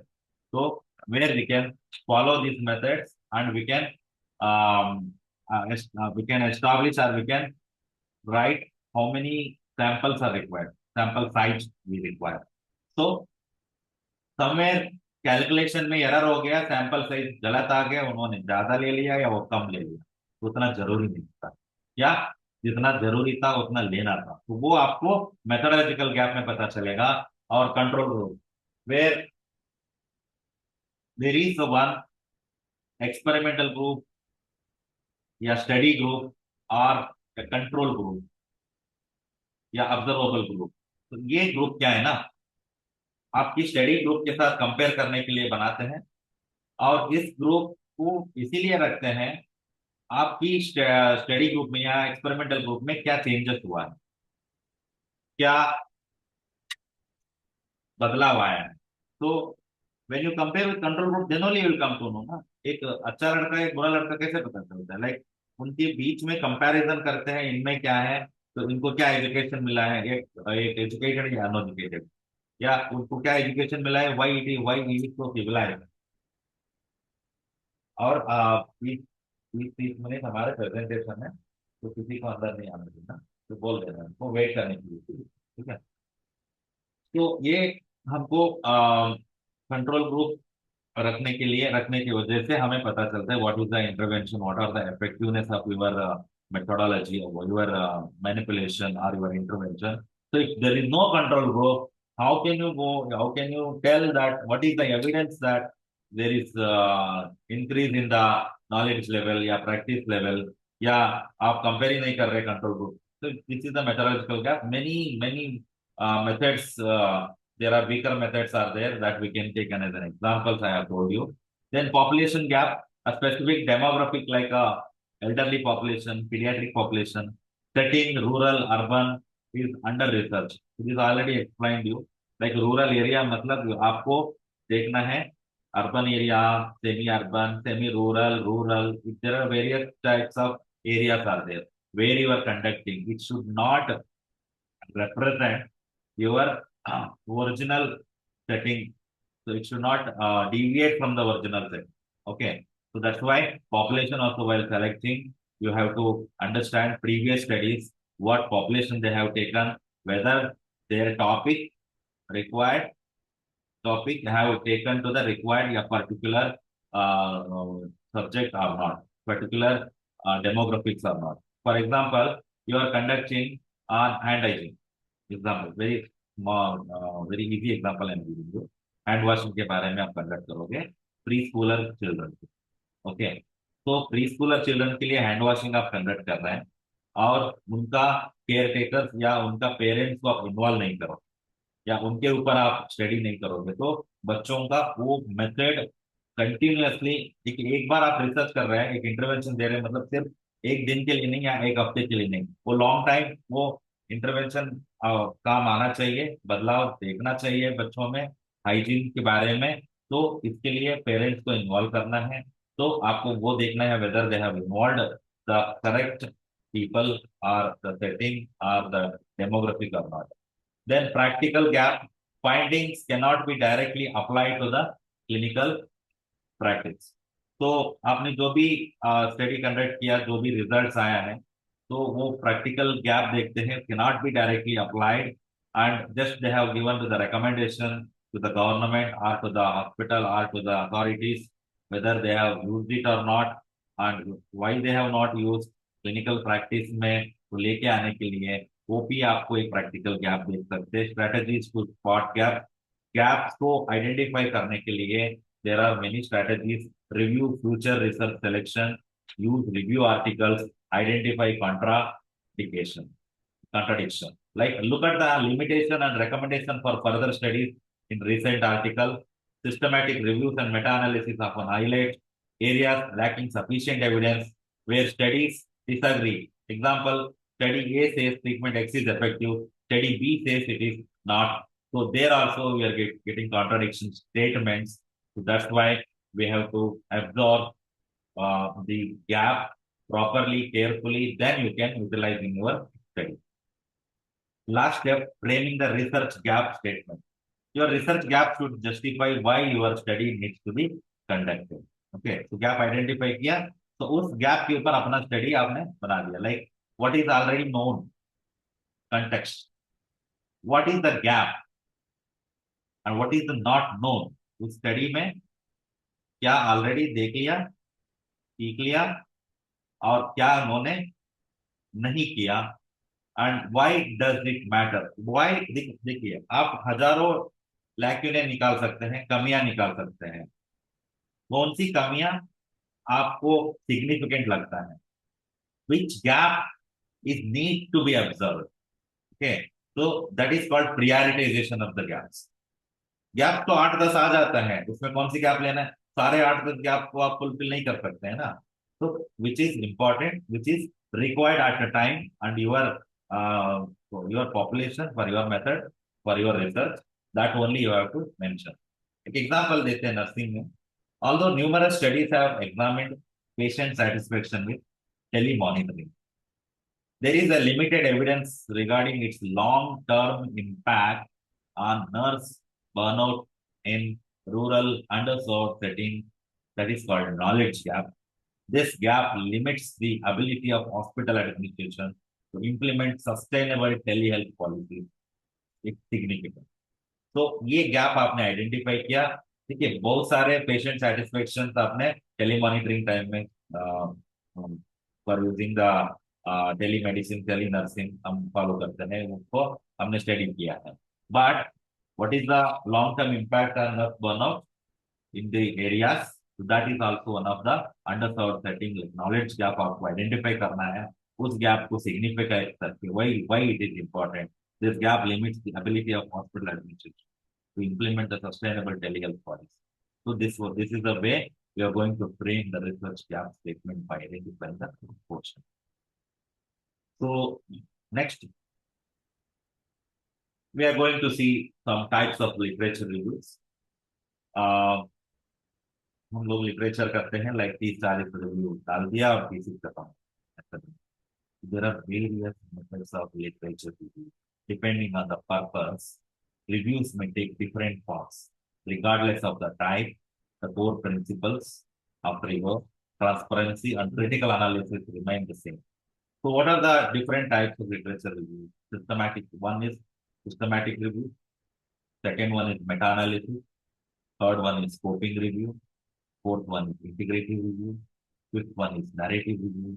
Speaker 3: So where we can follow these methods and we can establish or we can write how many samples are required, sample size we require. So somewhere calculation में error हो गया, sample size गलत आ गया, उन्होंने ज्यादा ले लिया या वो कम ले लिया, उतना जरूरी नहीं था, या जितना जरूरी था उतना लेना था. तो वो आपको मेथोडोलॉजिकल गैप में पता चलेगा. और control group, where there is one experimental group या स्टडी ग्रुप और कंट्रोल ग्रुप या ऑब्जर्वेबल ग्रुप. तो ये ग्रुप क्या है ना, आपकी स्टडी ग्रुप के साथ कंपेयर करने के लिए बनाते हैं. और इस ग्रुप को इसीलिए रखते हैं, आपकी स्टडी ग्रुप में या एक्सपेरिमेंटल ग्रुप में क्या चेंजेस हुआ है, क्या बदलाव आया है. तो when you compare with control group then only you will come to know ना, एक अच्छा लड़का एक बुरा लड़का कैसे पता चलता है. लाइक उनके बीच में कंपैरिजन करते हैं, इनमें क्या है, तो इनको क्या एजुकेशन मिला है, एक एजुकेटेड या अनएजुकेटेड, या उनको क्या एजुकेशन मिला है, वाई इट तो सिविलाइज्ड. और 20-30 मिनट हमारे प्रेजेंटेशन है, तो किसी को अंदर नहीं आने देना, तो बोल देना उनको वेट करने के लिए, ठीक है. तो ये हमको कंट्रोल ग्रुप रखने की वजह से हमें पता चलता है what is the intervention, what are the effectiveness of your methodology or your manipulation or your intervention. So if there is no control group, how can you tell that what is the evidence that there is increase in the knowledge level या practice level, या आप compare ही नहीं कर रहे control group. So this is the methodological gap. Many methods, there are weaker methods are there that we can take as an examples I have told you. Then population gap, a specific demographic like a elderly population, pediatric population, setting rural, urban is under research. It is already explained you. Like rural area मतलब आपको देखना है urban area, semi-urban, semi-rural, rural. If there are various types of areas are there where you are conducting. It should not represent your original setting. So it should not deviate from the original setting. Okay. So that's why population also while selecting, you have to understand previous studies, what population they have taken, whether their required topic have taken to the required particular subject or not, particular demographics or not. For example, you are conducting on hand hygiene. Example, very small, very easy example I am giving you. Hand washing के बारे में आप conduct करोगे pre Schuler children. Okay, तो pre Schuler children के लिए hand washing आप conduct कर रहे हैं और उनका केयर टेकर्स या उनका पेरेंट्स को आप इन्वॉल्व नहीं करो या उनके ऊपर आप स्टडी नहीं करोगे, तो बच्चों का वो मेथड कंटिन्यूअसली एक बार आप रिसर्च कर रहे हैं, एक इंटरवेंशन दे रहे हैं, मतलब सिर्फ एक दिन के लिए नहीं या एक हफ्ते के लिए नहीं, वो लॉन्ग टाइम वो इंटरवेंशन काम आना चाहिए, बदलाव देखना चाहिए बच्चों में हाइजीन के बारे में. तो इसके लिए पेरेंट्स को इन्वॉल्व करना है, तो आपको वो देखना है whether they have involved the correct people और द सेटिंग और द डेमोग्राफिक और not. Then practical gap, findings cannot be directly applied to the clinical practice. तो आपने जो भी स्टडी कंडक्ट किया, जो भी रिजल्ट्स आया है, तो वो प्रैक्टिकल गैप देखते हैं, cannot be directly applied, and just they have given to the recommendation to the government or to the hospital or to the authorities whether they have used it or not, and why they have not used clinical practice में तो लेके आने के लिए वो भी आपको एक प्रैक्टिकल गैप देख सकते हैं। Strategies to spot gap, gaps को आइडेंटिफाई करने के लिए there are many strategies. review future research selection, use review articles, identify contradiction. Like look at the limitation and recommendation for further studies in recent article, systematic reviews and meta-analysis often highlight areas lacking sufficient evidence where studies disagree. Example, study A says treatment X is effective, study B says it is not. So there also we are getting contradiction statements. So that's why we have to absorb the gap properly, carefully, then you can utilize in your study. Last step, framing the research gap statement. Your research gap should justify why your study needs to be conducted. Okay, so gap identify किया, तो उस gap के ऊपर अपना study आपने बना दिया. Like what is already known, context. What is the gap and what is the not known? उस study में क्या already देख लिया, सीख लिया, और क्या उन्होंने नहीं किया, and why does it matter. Why, देखिए आप हजारों लैक्यूने निकाल सकते हैं, कमियां निकाल सकते हैं, कौन सी कमियां आपको सिग्निफिकेंट लगता है, which gap is need to be observe. Okay, तो that is called prioritisation of the gaps. Gap तो 8-10 आ जाता है, उसमें कौन सी गैप लेना है, सारे 8-10 गैप को आप फुलफिल नहीं कर सकते हैं ना। तो which is important, which is required at a time and your population, for your method, for your research, that only you have to mention. एक एग्जांपल देते हैं नर्सिंग में। Although numerous studies have examined patient satisfaction with telemonitoring, there is a limited evidence regarding its long-term impact on nurse burnout in rural underserved settings. That is called knowledge gap. This gap limits the ability of hospital administration to implement sustainable telehealth policies. It's significant. तो ये gap आपने identify किया, ठीक है। बहुत सारे patient satisfaction आपने telemonitoring time में for using the telemedicine, tele nursing हम फॉलो करते हैं, उसको हमने स्टडी किया है। But what is the long term impact on nurse burnout in the areas, that is also one of the underserved setting. Knowledge gap आपको identify करना है, उस गैप को सिग्निफिकेंट करके why it is important. This gap limits the ability of hospital administration to implement the sustainable telehealth policy. So this is the way we are going to frame the research gap statement by identifying the portion. So next, we are going to see some types of literature reviews. हम लोग literature करते हैं, like 30-40 review डाल दिया और किसी खत्म। There are various methods of literature review depending on the purpose. Reviews may take different forms, regardless of the type. The core principles of rigor, transparency, and critical analysis remain the same. So, what are the different types of literature review? Systematic. One is systematic review. Second one is meta-analysis. Third one is scoping review. Fourth one is integrative review. Fifth one is narrative review.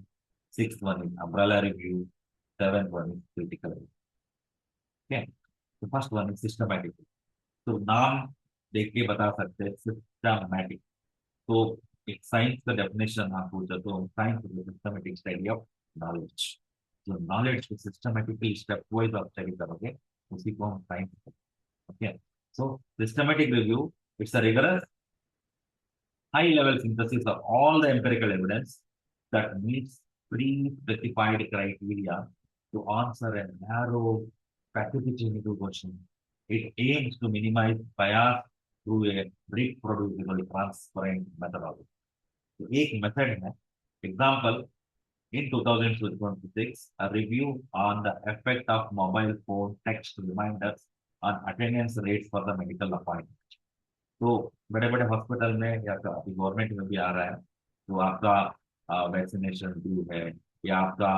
Speaker 3: Sixth one is umbrella review. Seventh one is critical review. Okay. The first one is systematic. तो नाम देख के बता सकते हैं systematic. तो एक science का डेफिनेशन आप पूछो तो science is systematic study of knowledge. जो नॉलेज को सिस्टमैटिकली स्टेप वाइज आप स्टडी करोगे उसी को हम साइंस कहते हैं। Okay, so systematic review, it's a rigorous high level synthesis of all the empirical evidence that meets pre-specified criteria to answer a narrow specific clinical question. It aims to minimize bias through a reproducible, transparent methodology. तो एक method है। Example, in 2026, a review on the effect of mobile phone text reminders on attendance rates for the medical appointment. तो बड़े बड़े hospital में या government में भी आ रहा है तो आपका वैक्सीनेशन ड्यू है या आपका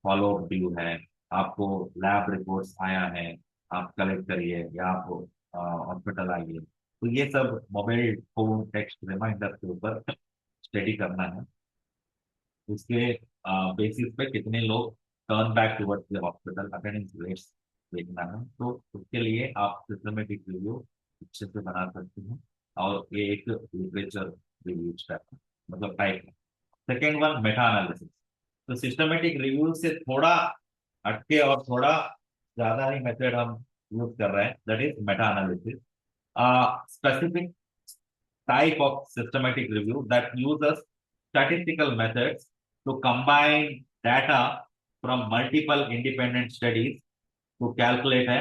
Speaker 3: फॉलोअप ड्यू है, आपको लैब रिपोर्ट्स आया है, आप कलेक्ट करिए या आप हॉस्पिटल आइए। तो ये सब मोबाइल फोन टेक्स्ट रिमाइंडर के ऊपर स्टडी करना है। उसके बेसिस पे कितने लोग turn back towards the hospital, attendance rates देखना है। तो उसके लिए आप सिस्टमेटिक रिव्यू अच्छे से बना सकते हैं, और ये एक लिटरेचर रिव्यू टाइप मतलब टाइप है। Second one, Meta analysis. तो सिस्टमेटिक रिव्यू से थोड़ा हटके और थोड़ा ज्यादा ही मेथड हम यूज कर रहे हैं, that is Meta analysis, specific type of systematic review that uses statistical methods to combine data from multiple independent studies to calculate a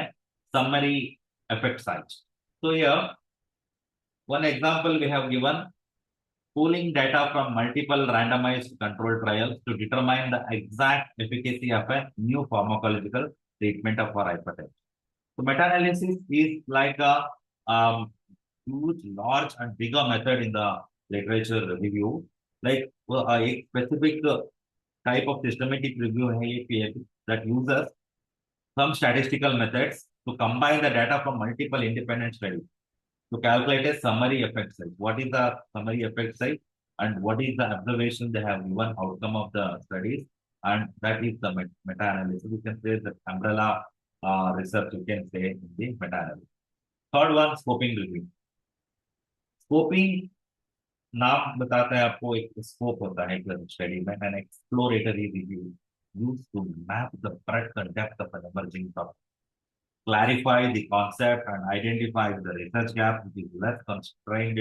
Speaker 3: summary effect size. So here, one example we have given, pooling data from multiple randomized control trials to determine the exact efficacy of a new pharmacological treatment of our hypertension. So meta-analysis is like a huge, large and bigger method in the literature review. Like a specific type of systematic review that uses some statistical methods to combine the data from multiple independent studies to calculate a summary effect size. What is the summary effect size and what is the observation they have given outcome of the studies, and that is the meta-analysis. You can say the umbrella research, you can say in the meta-analysis. Third one, scoping review. Scoping नाम बताता है आपको, एक scope होता है study में, N exploratory review used to map the breadth and depth of an emerging topic, clarify the concept and identify the research gap, which is less constrained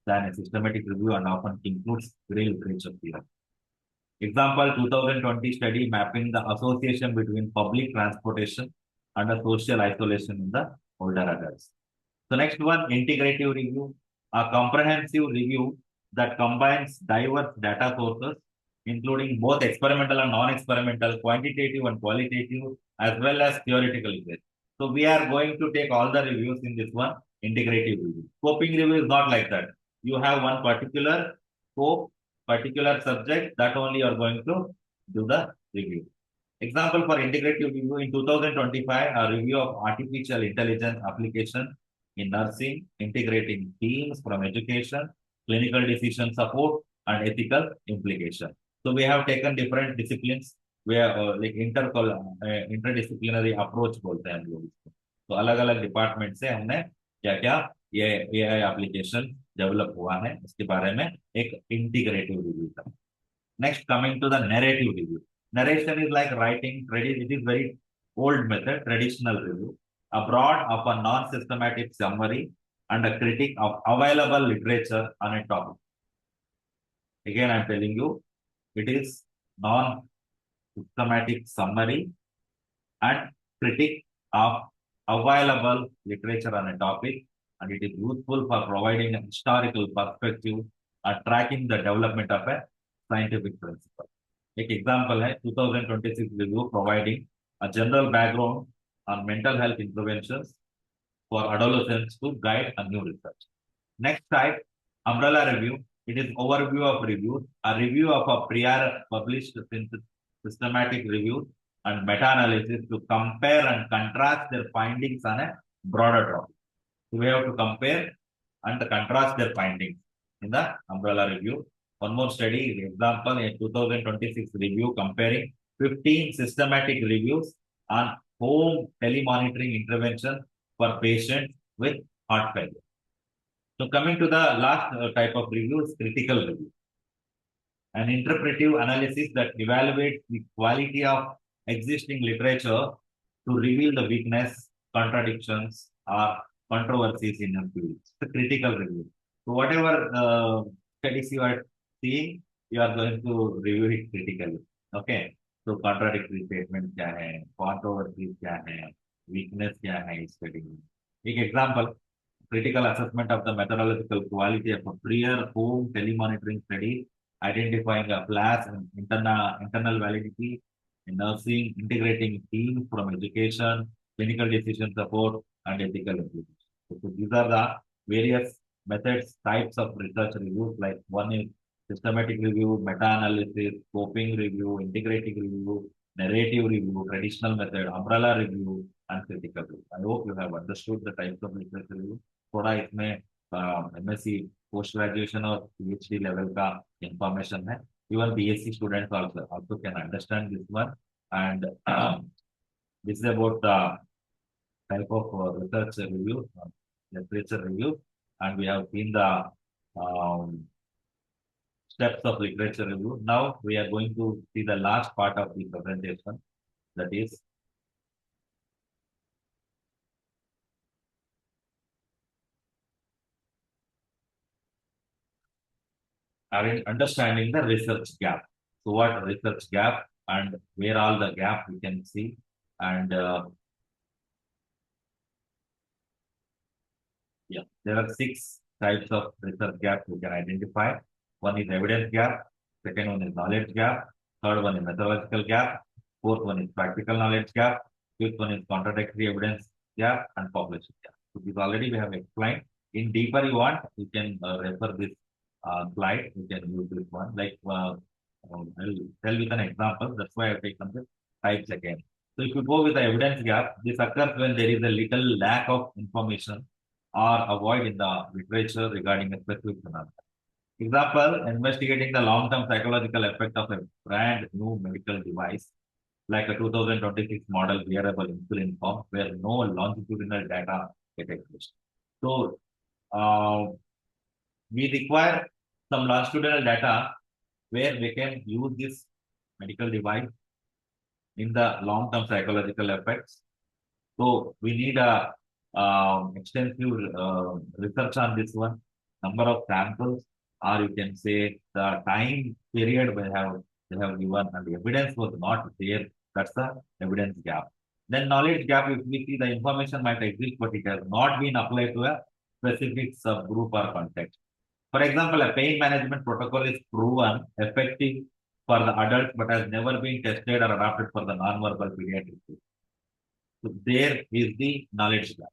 Speaker 3: than a systematic review and often includes grey literature theory. Example, 2020 study mapping the association between public transportation and a social isolation in the older adults. So next one, integrative review, a comprehensive review that combines diverse data sources, including both experimental and non-experimental, quantitative and qualitative, as well as theoretical research. So we are going to take all the reviews in this one, integrative review. Scoping review is not like that. You have one particular scope, particular subject, that only you are going to do the review. Example for integrative review in 2025, a review of artificial intelligence application in nursing, integrating themes from education, clinical decision support, and ethical implication. So we have taken different disciplines where like interdisciplinary approach बोलते हैं हम लोग इसको। तो अलग अलग department से हमने क्या क्या ये AI एप्लीकेशन डेवलप हुआ है, इसके बारे में एक इंटीग्रेटिव रिव्यू था। Next, coming to the narrative review. Narration is like writing credit. It is very old method, traditional review. A broad of a non-systematic summary and a critique of available literature on a topic. Again, I'm telling you, it is non-systematic summary and critique of available literature on a topic, and it is useful for providing a historical perspective and tracking the development of a scientific principle. एक example है 2026 review providing a general background on mental health interventions for adolescents to guide a new research. Next type, umbrella review. It is overview of reviews, a review of a prior published systematic reviews and meta-analysis to compare and contrast their findings on a broader topic. So we have to compare and contrast their findings in the umbrella review. One more study example, a 2026 review comparing 15 systematic reviews on home telemonitoring intervention for patients with heart failure. So coming to the last type of review is critical review, an interpretive analysis that evaluates the quality of existing literature to reveal the weakness, contradictions, or controversies in a field. It's a critical review. So whatever studies you are seeing, you are going to review it critically. Okay. So contradictory statements क्या है, controversies क्या है, weakness क्या है इस study में. एक example, critical assessment of the methodological quality of a prior home telemonitoring study, identifying a flaws and internal validity in nursing, integrating themes from education, clinical decision support, and ethical implications. So these are the various methods, types of research reviews. Like one is systematic review, meta-analysis, scoping review, integrating review, narrative review, traditional method, umbrella review, and critical review. I hope you have understood the types of literature review. थोड़ा इसमें MSc post graduation और PhD level का information है. Even BSc students also can understand this one. And this is about the type of research review, literature review, and we have seen the um, steps of literature review. Now we are going to see the last part of the presentation, that is understanding the research gap. So what research gap and where all the gap we can see, and yeah, there are 6 types of research gaps we can identify. One is evidence gap, second one is knowledge gap, third one is methodological gap, fourth one is practical knowledge gap, fifth one is contradictory evidence gap, and population gap. So these already we have explained. In deeper you want, you can refer this slide. You can use this one. Like I'll tell with an example. That's why I've taken the types again. So if you go with the evidence gap, this occurs when there is a little lack of information or avoid in the literature regarding a specific phenomenon. Example, investigating the long-term psychological effect of a brand new medical device, like a 2026 model wearable insulin pump, where no longitudinal data get exist. So, we require some longitudinal data where we can use this medical device in the long-term psychological effects. So we need a extensive research on this one, number of samples, or you can say the time period they have given, and the evidence was not there. That's the evidence gap. Then knowledge gap, if we see the information might exist, but it has not been applied to a specific subgroup or context. For example, a pain management protocol is proven effective for the adults, but has never been tested or adopted for the non-verbal pediatrics. So there is the knowledge gap.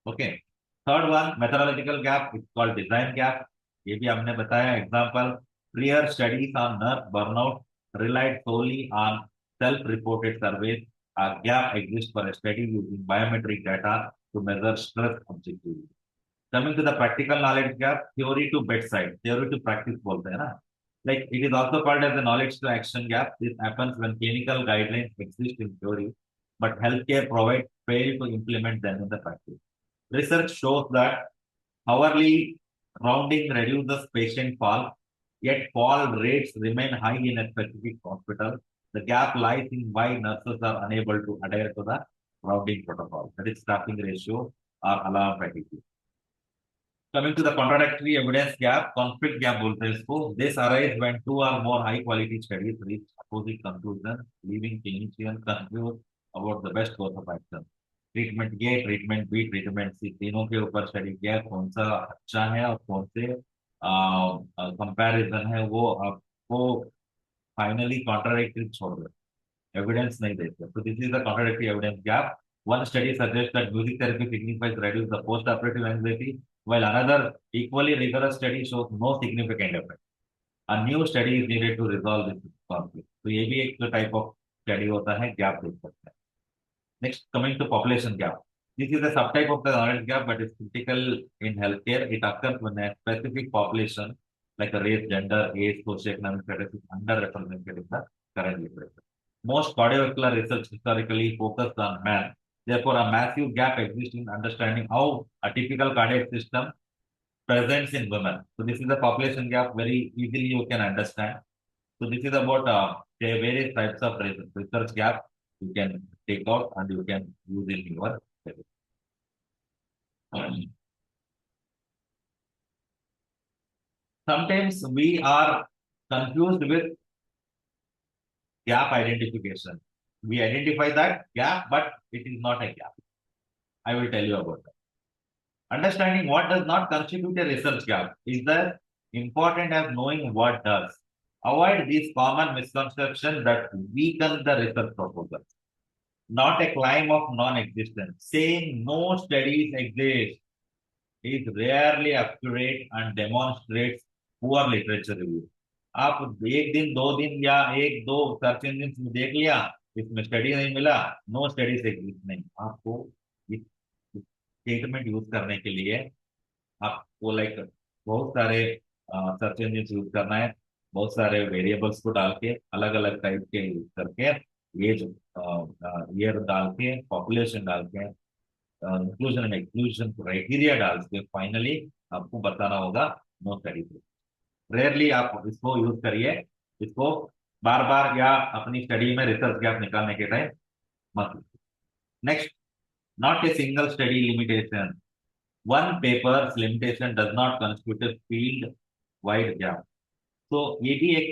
Speaker 3: Okay. Third one, methodological gap. It's called design gap. ये भी हमने बताया. Example, prior studies on nurse burnout relied solely on self-reported surveys. A gap exists for a study using biometric data to measure stress objectively. Coming to the practical knowledge gap, theory to bedside, theory to practice बोलते हैं ना. Like it is also called as the knowledge to action gap. This happens when clinical guidelines exist in theory, but healthcare providers fail to implement them in the practice. Research shows that hourly rounding reduces patient fall, yet fall rates remain high in a specific hospital. The gap lies in why nurses are unable to adhere to the rounding protocol. That is staffing ratio or alarm fatigue. Coming to the contradictory evidence gap, conflict gap बोलते हैं इसको. This arises when 2 or more high quality studies reach opposite conclusions, leaving clinicians confused about the best course of action. Treatment A, treatment B, treatment C, तीनों के ऊपर study किया, कौन सा अच्छा है और कौन से कंपैरिजन है वो आपको फाइनली कॉन्ट्राडिक्टरी छोड़ दे, एविडेंस नहीं देते. So this is the contradictory evidence gap. One study suggests that music therapy signifies reduce the post-operative anxiety, while another equally rigorous study shows no significant effect. A new study is needed to resolve this conflict. तो ये भी एक type of study होता है, gap देख सकते हैं. Next, coming to population gap. This is a subtype of the knowledge gap, but it's critical in healthcare. It occurs when a specific population, like a race, gender, age, socioeconomic status, is underrepresented in the current literature. Most cardiovascular research historically focused on men. Therefore, a massive gap exists in understanding how a typical cardiac system presents in women. So this is the population gap. Very easily you can understand. So this is about the various types of research gap you can take out and you can use in your study. Sometimes we are confused with gap identification. We identify that gap, but it is not a gap. I will tell you about that. Understanding what does not constitute a research gap is as important as knowing what does. Avoid these common misconceptions that weaken the research proposal. Not a claim of non-existence. Saying no studies exist is rarely accurate and demonstrates poor literature review. आप एक दिन, 2 दिन या एक दो search engine में देख लिया, इसमें स्टडी नहीं मिला, नो स्टडी से एग्जिस्ट नहीं। आपको इस स्टेटमेंट यूज करने के लिए आपको लाइक बहुत सारे सर्च इंजिन यूज करना है, बहुत सारे वेरिएबल्स को डाल के, अलग अलग टाइप के यूज करके, एज ईयर डाल के, पॉपुलेशन डाल के, इंक्लूजन एक्सक्लूजन क्राइटेरिया डाल के फाइनली आपको बताना होगा नो स्टडी। रेयरली आप इसको यूज करिए, इसको बार बार या अपनी स्टडी में रिसर्च गैप निकालने के टाइम मत। Next, not a single study limitation, one papers limitation does not constitute a field wide gap. तो ये भी एक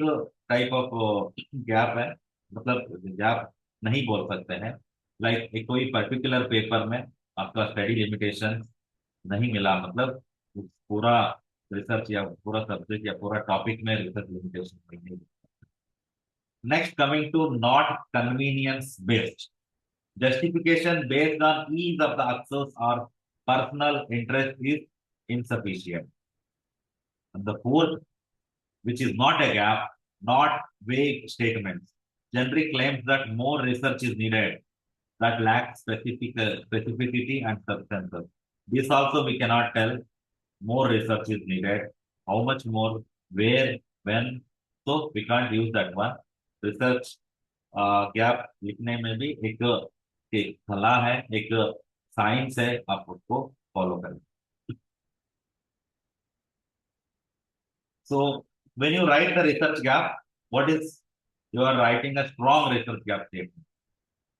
Speaker 3: टाइप ऑफ गैप है, मतलब गैप नहीं बोल सकते हैं। लाइक एक कोई पर्टिकुलर पेपर में आपका स्टडी लिमिटेशन नहीं मिला, मतलब उस पूरा रिसर्च या पूरा सब्जेक्ट या पूरा टॉपिक में रिसर्च लिमिटेशन नहीं। Next, coming to not convenience based, justification based on ease of the access or personal interest is insufficient. And the fourth, which is not a gap, not vague statements. Generic claims that more research is needed that lack specificity and substance. This also we cannot tell. More research is needed. How much more? Where? When? So we can't use that one. Research gap लिखने में भी एक कला है, एक science है, आप उसको फॉलो करें। So when you write the research gap, what is, you are writing a strong research gap statement.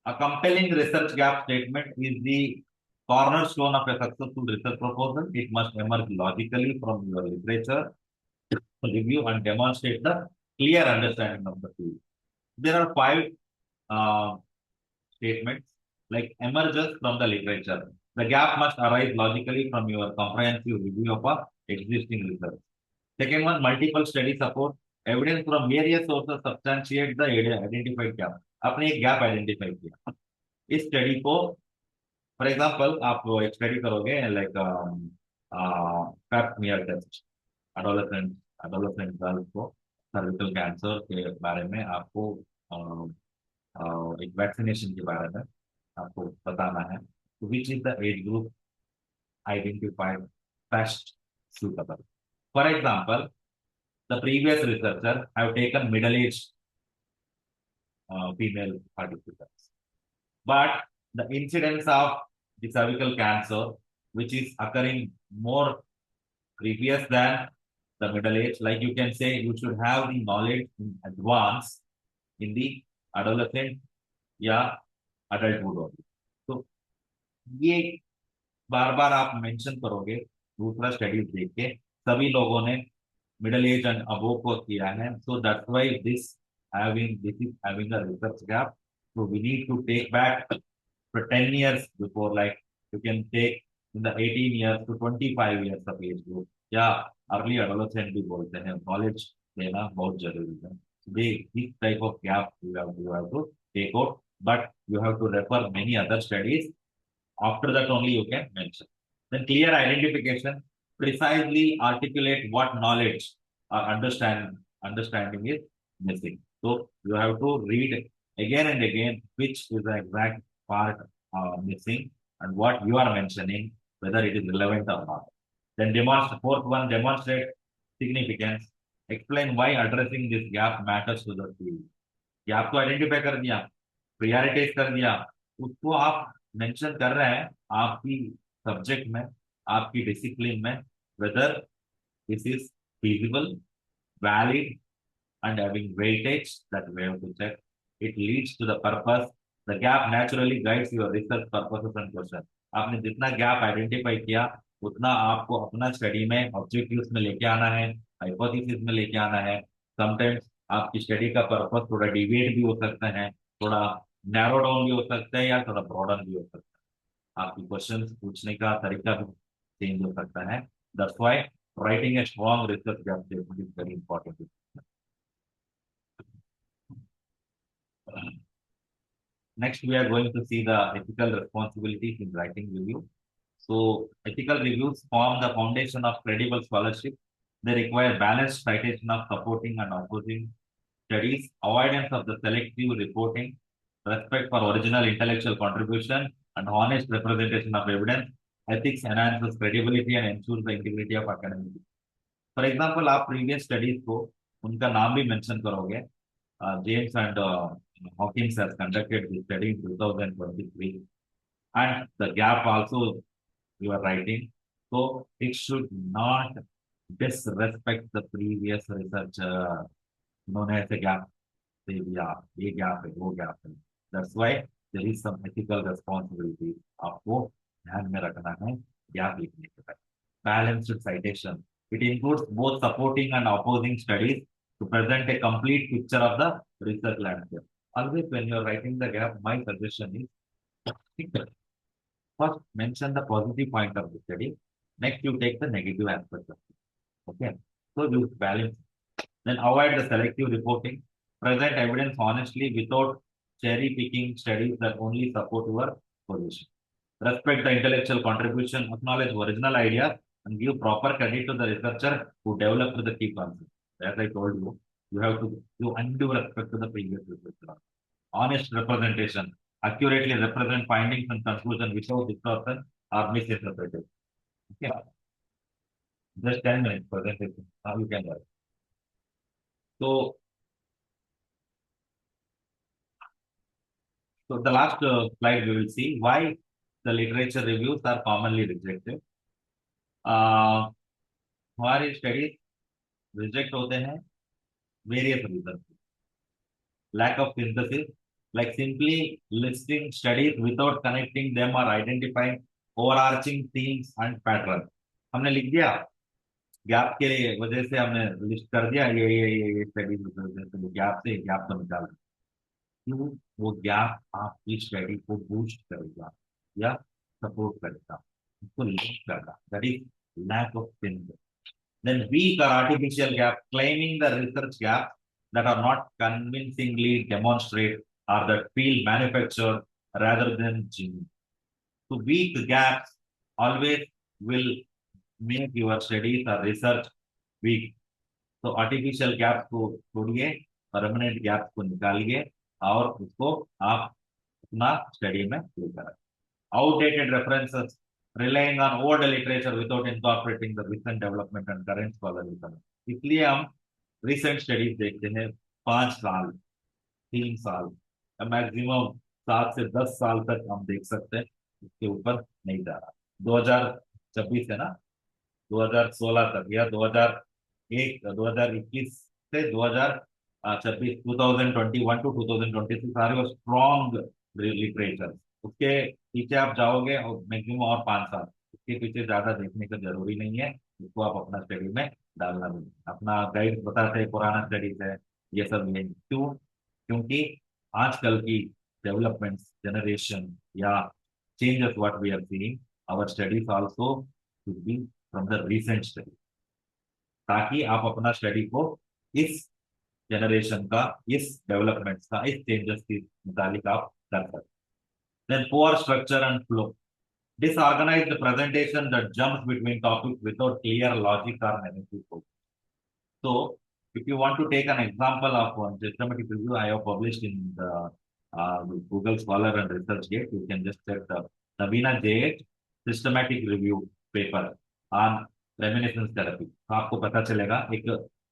Speaker 3: A compelling research gap statement is the cornerstone of a successful research proposal. It must emerge logically from your literature review and demonstrate the clear understanding of the field. There are 5 uh, statements like emerges from the literature. The gap must arise logically from your comprehensive review of a existing research. Second one, multiple study support. Evidence from various sources substantiate the identified gap. आपने एक gap identify किया, इस study को, for example आप एक study करोगे like pap smear test, adolescent adolescent girls को cervical cancer के बारे में आपको एक वैक्सीनेशन के बारे में आपको बताना है, तो which is the age group identified best suitable. For example, the previous researcher have taken middle-aged female participants, but the incidence of the cervical cancer, which is occurring more previous than the middle age, like you can say, you should have the knowledge in advance in the adolescent या adulthood only. तो ये बार बार आप mention करोगे, दूसरा studies देख के सभी लोगों ने मिडिल एज एंड अबोव को किया है, so that's why this is having a research gap. So we need to take back for 10 years before, like you can take in the 18 years to 25 years of age group या early adolescent भी बोलते हैं, knowledge लेना बहुत जरूरी है. This type of gap you have to take out, but you have to refer many other studies. After that only you can mention. Then clear identification, precisely articulate what knowledge or understanding is missing. So you have to read again and again which is the exact part missing and what you are mentioning, whether it is relevant or not. Then demonstrate, fourth one, demonstrate significance. Explain why addressing this gap matters to the field. Gap को identify कर दिया, prioritise कर दिया, उसको आप mention कर रहे हैं आपकी सब्जेक्ट में, आपकी डिसिप्लिन में, whether this is feasible, valid and having weightage that we have to check. It leads to the purpose. The gap naturally guides your research purposes and questions. आपने जितना गैप आइडेंटिफाई किया उतना आपको अपना study में objectives में लेके आना है, हाइपोथेसिस में लेके आना है. समटाइम्स आपकी स्टडी का पर्पस थोड़ा डिविएट भी हो सकता है, थोड़ा नैरो डाउन भी हो सकता है या थोड़ा ब्रॉडन भी हो सकता है. आपकी क्वेश्चंस पूछने का तरीका भी चेंज हो सकता है. That's why writing a strong research gap statement is very important. Next, we are going to see the ethical responsibilities in writing review. So, ethical reviews form the foundation of credible scholarship. They require balanced citation of supporting and opposing studies, avoidance of the selective reporting, respect for original intellectual contribution, and honest representation of evidence. Ethics enhances credibility and ensures the integrity of academic. For example, आप previous studies को उनका नाम भी mention करोगे. James and Hawkins has conducted this study in 2023, and the gap also you are writing. So it should not disrespect the previous research. उन्होंने ऐसे gap दे दिया, ये gap है, वो gap है. That's why there is some ethical responsibility. आपको ध्यान में रखना है gap लिखने के बाद. Balanced citation. It includes both supporting and opposing studies to present a complete picture of the research landscape. Always when you are writing the gap, my suggestion is first mention the positive point of the study. Next, you take the negative aspect of it. Okay. So you balance. Then avoid the selective reporting. Present evidence honestly without cherry picking studies that only support your position. Respect the intellectual contribution, acknowledge original ideas, and give proper credit to the researcher who developed the key concept. As I told you, you have to give undue respect to the previous researcher. Honest representation, accurately represent findings and conclusion without distortion or misinterpretation. Okay. Just 10 minutes presentation. Now you can write. So, the last slide we will see why the literature reviews are commonly rejected. हमारी studies reject होते हैं various reasons. Lack of synthesis, like simply listing studies without connecting them or identifying overarching themes and patterns. हमने लिख दिया gap के वजह से हमने लिस्ट कर दिया ये स्टडीज गैप से गैप तो निकाल क्यों वो गैप आपकी स्टडी को बूस्ट करेगा या सपोर्ट करेगा उसको लिंक करना that is lack of synthesis. Then weak or artificial gap, claiming the research gaps that are not convincingly demonstrated or that feel manufactured rather than genuine. So weak gaps always will make your studies or research weak. So artificial gaps को छोड़िए, permanent gaps को निकालिए और उसको आप अपना study में fill करें. Outdated references, relying on old literature without incorporating the recent development and current scholarly. इसलिए हम recent studies देखते हैं 5 साल 3 साल मैक्सिमम 7 से 10 साल तक हम देख सकते हैं इसके ऊपर नहीं जा रहा. 2026 है ना 2016 तक या 2021 से 2026 2021 टू 2026 सारे स्ट्रॉन्ग लिटरेचर. उसके पीछे आप जाओगे और मैक्सिमम और 5 साल उसके पीछे ज्यादा देखने का जरूरी नहीं है. इसको आप अपना स्टडी में डालना भी अपना गाइड बताते हैं पुराना स्टडीज है ये सब नहीं. क्यों? क्योंकि आजकल की डेवलपमेंट्स जनरेशन या changes what we are seeing our studies also should be from the recent study ताकि आप अपना स्टडी को इस जनरेशन का इस डेवलपमेंट्स का इस चेंजेस के मुताबिक आप कर सकते. Then poor structure and flow. Disorganized presentation that jumps between topics without clear logic or narrative focus. So, if you want to take an example of one systematic review I have published in the Google Scholar and ResearchGate, you can just check the Navina J8 systematic review paper on reminiscence therapy. तो आपको पता चलेगा एक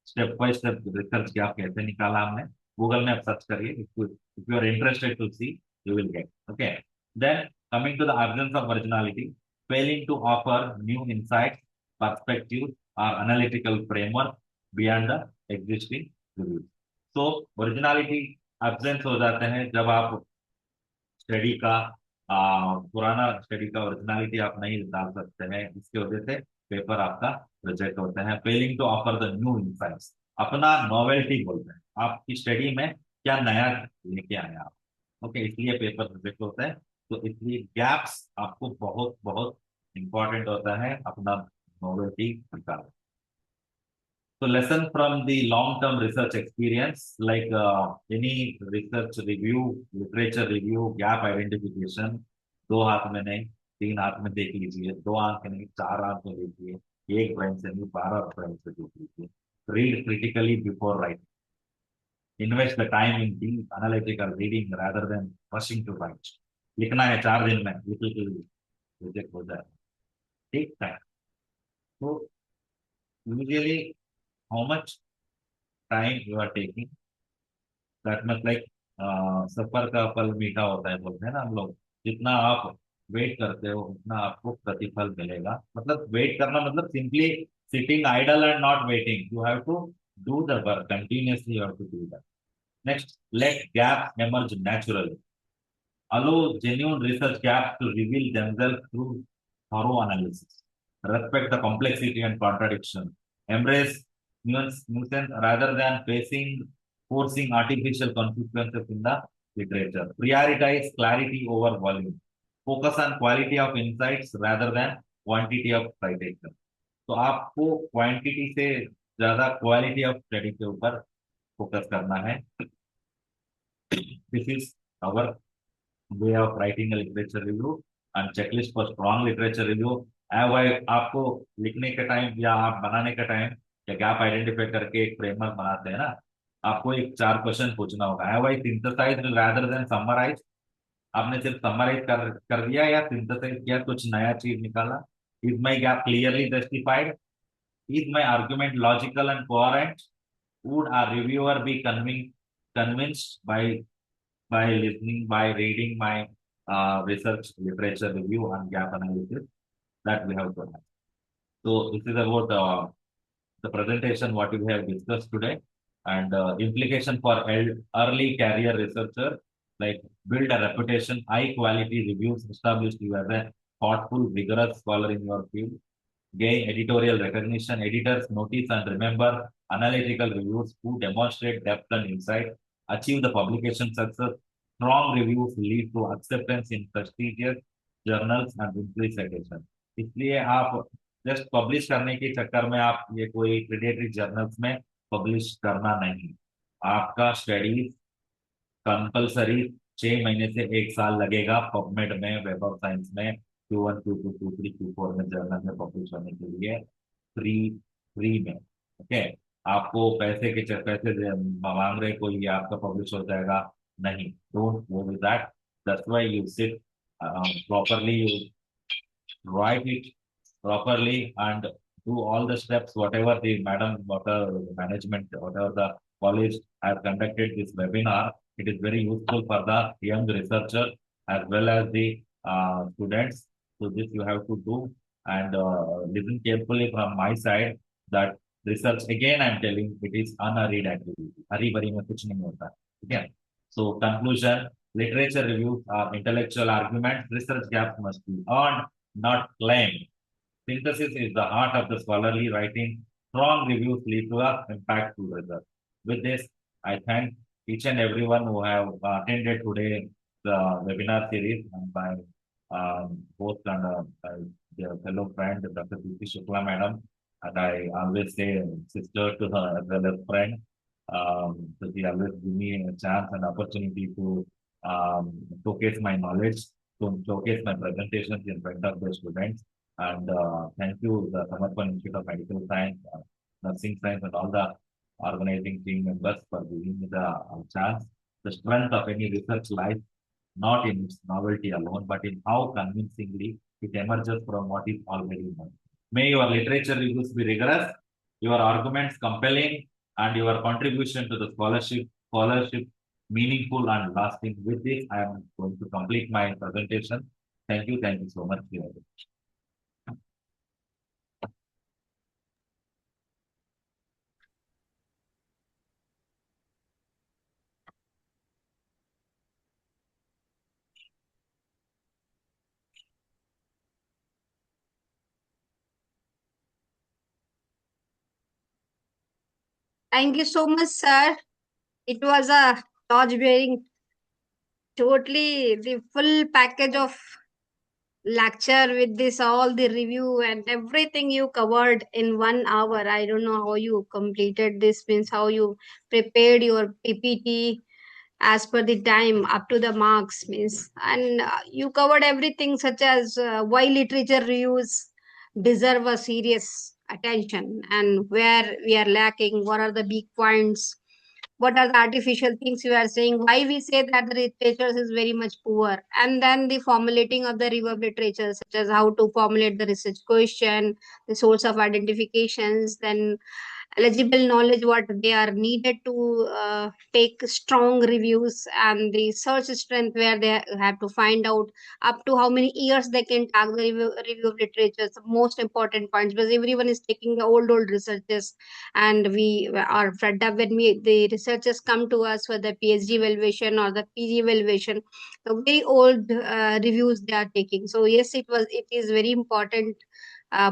Speaker 3: step by step research gap कैसे निकाला हमने. Google में आप सर्च करिए. if you are interested to see you will get. Okay. Then coming to the absence of originality, failing to offer new insights, perspectives, or analytical framework beyond the existing reviews. So originality absence हो जाते हैं जब आप study का पुराना study का originality आप नहीं डाल सकते हैं. इसकी वजह से पेपर आपका रिजेक्ट होता है. Failing to offer the new insights, अपना नॉवेल्टी बोलते हैं आपकी स्टडी में क्या नया लेके आए आप. ओके इसलिए पेपर रिजेक्ट होता है. तो इसलिए गैप्स आपको बहुत बहुत इंपॉर्टेंट होता है अपना नॉवेल्टी निकालना. So lesson from the long-term research experience, like any research review, literature review, gap identification, 2 हाथ में नहीं 3 हाथ में देख लीजिए, 2 आंख नहीं 4 आंख में देखिए. एक प्राइम से नहीं 12 प्राइम से दूर कीजिए. Read critically before writing. Invest the time in deep analytical reading rather than rushing to write. लिखना है 4 दिन में, लिख रिजेक्ट हो जाए. ठीक है. तो usually how much time you are taking, that means like सफर का फल मीठा होता है बोलते हैं ना हम लोग. जितना आप वेट करते हो उतना आपको प्रतिफल मिलेगा. मतलब वेट करना मतलब simply sitting idle and not waiting. You have to do the work continuously. You have to do that. Next, let gaps emerge naturally. Allow genuine research gaps to reveal themselves through thorough analysis. Respect the complexity and contradiction. Embrace nuisance rather than forcing artificial consequences in the literature. Prioritize clarity over volume. Focus on quality of insights rather than quantity of citation. तो आपको quantity से ज्यादा quality of study के ऊपर focus करना है. This is our way of writing a literature review and checklist for strong literature review. Have I आपको लिखने के टाइम या आप बनाने के टाइम या गैप आइडेंटिफाई करके एक फ्रेमवर्क बनाते हैं ना, आपको एक 4 क्वेश्चन पूछना होगा. Have I synthesized rather than summarize. आपने सिर्फ समराइज कर दिया या सिंथेसाइज किया, कुछ नया चीज निकाला. Is my gap clearly justified. Is my argument logical and coherent. Would our reviewer be convinced by listening, by reading my research, literature review, and gap analysis that we have to have. So this is about the presentation what we have discussed today, and implication for early career researcher, like build a reputation. High quality reviews establish you as a thoughtful, vigorous scholar in your field. Gain editorial recognition. Editors notice and remember analytical reviews who demonstrate depth and insight. Achieve the publication success. Strong reviews lead to acceptance in prestigious journals and increased citation. इसलिए आप just publish करने के चक्कर में आप ये कोई क्रेडिटरी journals में पब्लिश करना नहीं. आपका स्टडीज कंपलसरी 6 महीने से 1 साल लगेगा पबमेड में, वेब ऑफ साइंस में, Q1 Q2 Q3 Q4 में जर्नल में पब्लिश होने के लिए. फ्री फ्री में. ओके. आपको पैसे मांग रहे कोई, ये आपका पब्लिश हो जाएगा नहीं. Don't go with that. That's why you sit properly, you write it properly and do all the steps, whatever the madam, whatever the management, whatever the college has conducted this webinar. It is very useful for the young researcher as well as the students. So this you have to do and listen carefully from my side that research, again I'm telling, it is unhurried activity. हरी भरी में कुछ नहीं होता. Okay. So conclusion, literature reviews are intellectual arguments. Research gaps must be earned, not claimed. Synthesis is the heart of the scholarly writing. Strong reviews lead to a impactful result. With this, I thank each and everyone who have attended today the webinar series and my host and their fellow friend, Dr. P. Shukla Madam. And I always say sister to her as well as friend. So she always give me a chance and opportunity to showcase my knowledge, to showcase my presentations in front of the students. And thank you, the Samarpan Institute of Medical Science, Nursing Science, and all the organizing team members for giving me the chance. The strength of any research lies not in its novelty alone, but in how convincingly it emerges from what is already known. May your literature reviews be rigorous, your arguments compelling, and your contribution to the scholarship meaningful and lasting. With this, I am going to complete my presentation. Thank you so much.
Speaker 1: Thank you so much, sir. It was a torch bearing, totally the full package of lecture with this, all the review and everything you covered in 1 hour. I don't know how you completed this, means how you prepared your PPT as per the time up to the marks, means, and you covered everything such as why literature reviews deserve a serious attention, and where we are lacking, what are the big points, what are the artificial things you are saying, why we say that the literature is very much poor, and then the formulating of the review of literature, such as how to formulate the research question, the source of identifications, then eligible knowledge what they are needed to take strong reviews, and the search strength where they have to find out up to how many years they can tag the review of literature. It's the most important points, because everyone is taking the old researches, and we are fed up when the researchers come to us for the PhD evaluation or the PG evaluation. The very old reviews they are taking. So yes, it is very important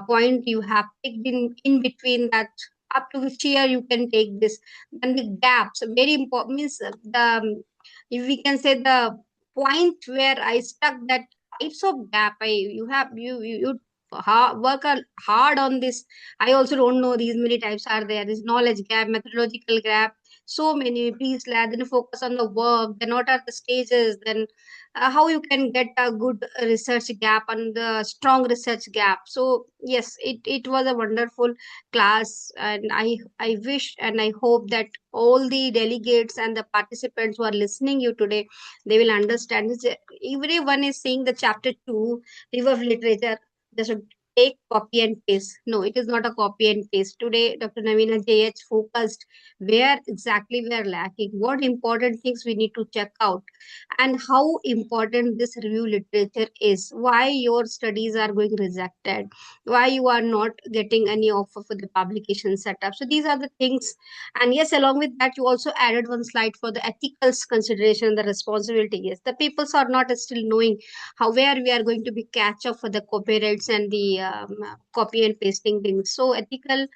Speaker 1: point you have picked in between, that up to which year you can take this. Then the gaps very important, means the if we can say the point where I stuck, that types of gap, I you have you work hard on this. I also don't know these many types are there. This knowledge gap, methodological gap, so many. Please then focus on the work, then what are the stages, then how you can get a good research gap and the strong research gap. So yes, it was a wonderful class, and I wish and I hope that all the delegates and the participants who are listening you today, they will understand this. Everyone is saying the chapter 2 review of literature, just take copy and paste. No, it is not a copy and paste. Today Dr. Navina JH focused where exactly we are lacking, what important things we need to check out, and how important this review literature is, why your studies are going rejected, why you are not getting any offer for the publication setup. So these are the things. And yes, along with that, you also added one slide for the ethical consideration, the responsibility. Yes, the peoples are not still knowing how, where we are going to be catch up for the copyrights and the copy and pasting things. So ethical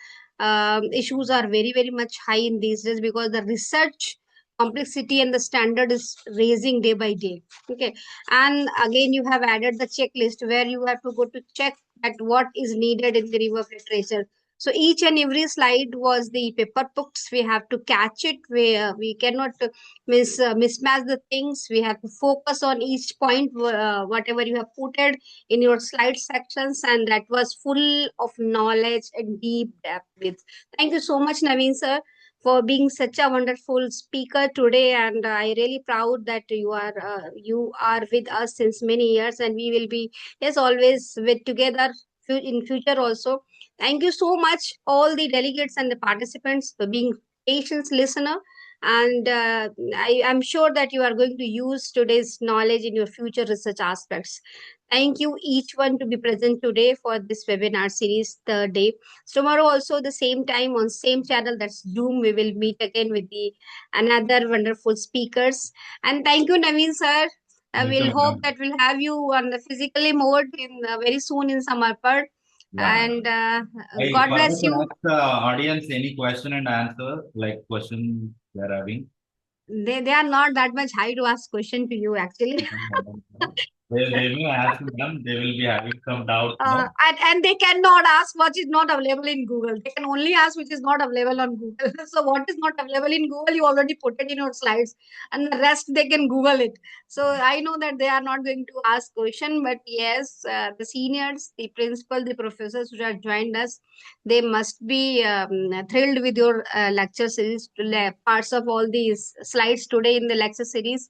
Speaker 1: issues are very much high in these days, because the research complexity and the standard is raising day by day. Okay, and again you have added the checklist where you have to go to check at what is needed in the review of literature. So each and every slide was the paper books. We have to catch it. We cannot mismatch the things. We have to focus on each point, whatever you have put it in your slide sections, and that was full of knowledge and deep depth with. Thank you so much, Naveen sir, for being such a wonderful speaker today, and I really proud that you are with us since many years, and we will be, yes, always with together in future also. Thank you so much all the delegates and the participants for being patient listener, and I am sure that you are going to use today's knowledge in your future research aspects. Thank you each one to be present today for this webinar series third day. Tomorrow also the same time on same channel, that's Zoom, we will meet again with the another wonderful speakers. And thank you, Naveen sir.
Speaker 3: Thank you,
Speaker 1: We'll hope
Speaker 3: madam.
Speaker 1: that we'll have you on the physically mode in very soon in Samarpan.
Speaker 3: Yeah.
Speaker 1: And
Speaker 3: I
Speaker 1: God
Speaker 3: forgot
Speaker 1: bless
Speaker 3: to
Speaker 1: you.
Speaker 3: ask the audience any question and answer, like question they're having.
Speaker 1: They are not that much high to ask question to you actually.
Speaker 3: They may ask them, they will be having some doubts, no?
Speaker 1: And they cannot ask what is not available in Google. They can only ask which is not available on Google. So what is not available in Google, you already put it in your slides, and the rest they can Google it. So I know that they are not going to ask question, but yes, the seniors, the principal, the professors who have joined us, they must be thrilled with your lecture series, parts of all these slides today in the lecture series.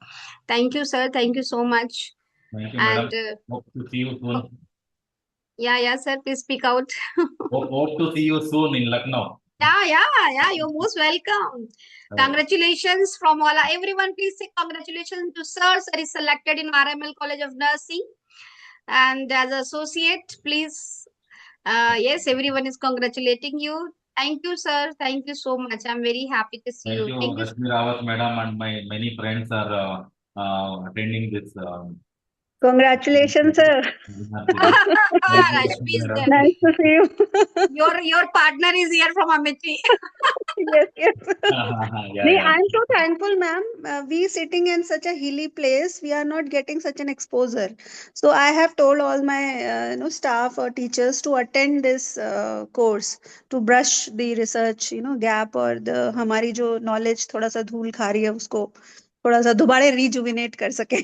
Speaker 1: Thank you, sir. Thank you so much.
Speaker 3: Thank you,
Speaker 1: And
Speaker 3: madam. Hope to see you soon.
Speaker 1: yeah, sir, please speak out.
Speaker 3: Hope to see you soon in Lucknow.
Speaker 1: Yeah, you're most welcome.
Speaker 3: Uh,
Speaker 1: Congratulations from all everyone. Please say congratulations to sir. Sir is selected in RML College of Nursing, and as associate, please. Yes, everyone is congratulating you. Thank you, sir. Thank you so much. I'm very happy to see
Speaker 3: Thank
Speaker 1: you.
Speaker 3: you,
Speaker 1: Thank you.
Speaker 3: Rashmi Rawat, madam, and my many friends are attending this
Speaker 5: Congratulations, sir.
Speaker 3: webinar series. Thank you,
Speaker 1: Rashmi
Speaker 3: Rashmi
Speaker 1: is
Speaker 3: madam.
Speaker 1: there.
Speaker 5: Nice to see you.
Speaker 1: Your partner is here from Amity.
Speaker 5: Yes, yes.
Speaker 3: Yeah,
Speaker 5: Nee,
Speaker 3: yeah.
Speaker 5: I'm so thankful, ma'am. We sitting in such a hilly place, we are not getting such an exposure. So I have told all my staff or teachers to attend this course to brush the research gap or the हमारी जो knowledge थोड़ा सा धूल खा रही है उसको थोड़ा सा दोबारा रिजुविनेट कर सके.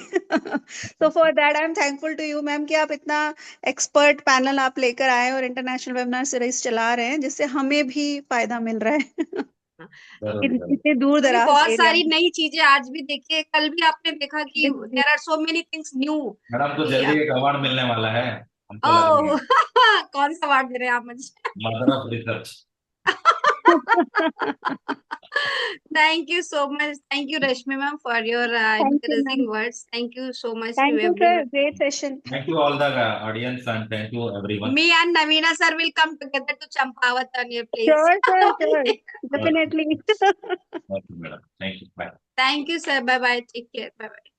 Speaker 5: So for that I'm thankful to you ma'am कि आप इतना एक्सपर्ट पैनल आप लेकर आए और इंटरनेशनल वेबिनार सीरीज चला रहे हैं जिससे हमें भी फायदा मिल रहा है.
Speaker 3: जरूर जरूर
Speaker 5: इतने दूर
Speaker 1: अभी
Speaker 5: दराज
Speaker 1: बहुत
Speaker 5: एरिया
Speaker 1: सारी नई चीजें आज भी देखिए, कल भी आपने देखा कि
Speaker 5: में.
Speaker 1: There are so many things new.
Speaker 3: Madam तो जल्दी एक अवार्ड मिलने वाला है, हमको लग रहा
Speaker 1: ओह
Speaker 3: है,
Speaker 1: कौन सा अवार्ड दे रहे हैं आप मुझे?
Speaker 3: Mother of research.
Speaker 1: Thank you so much. Thank you, Rashmi ma'am, for your
Speaker 5: Thank you
Speaker 1: encouraging
Speaker 5: ma'am.
Speaker 1: words. Thank you so much to
Speaker 5: Thank you sir.
Speaker 1: everyone.
Speaker 5: Great session.
Speaker 3: Thank you all the audience and thank you everyone.
Speaker 1: Me and Navina sir will come together to Champawat on your place.
Speaker 5: Sure sir. Sure. Definitely.
Speaker 3: Okay, madam. Thank you. Bye.
Speaker 1: Thank you, sir. Bye bye. Take care. Bye bye.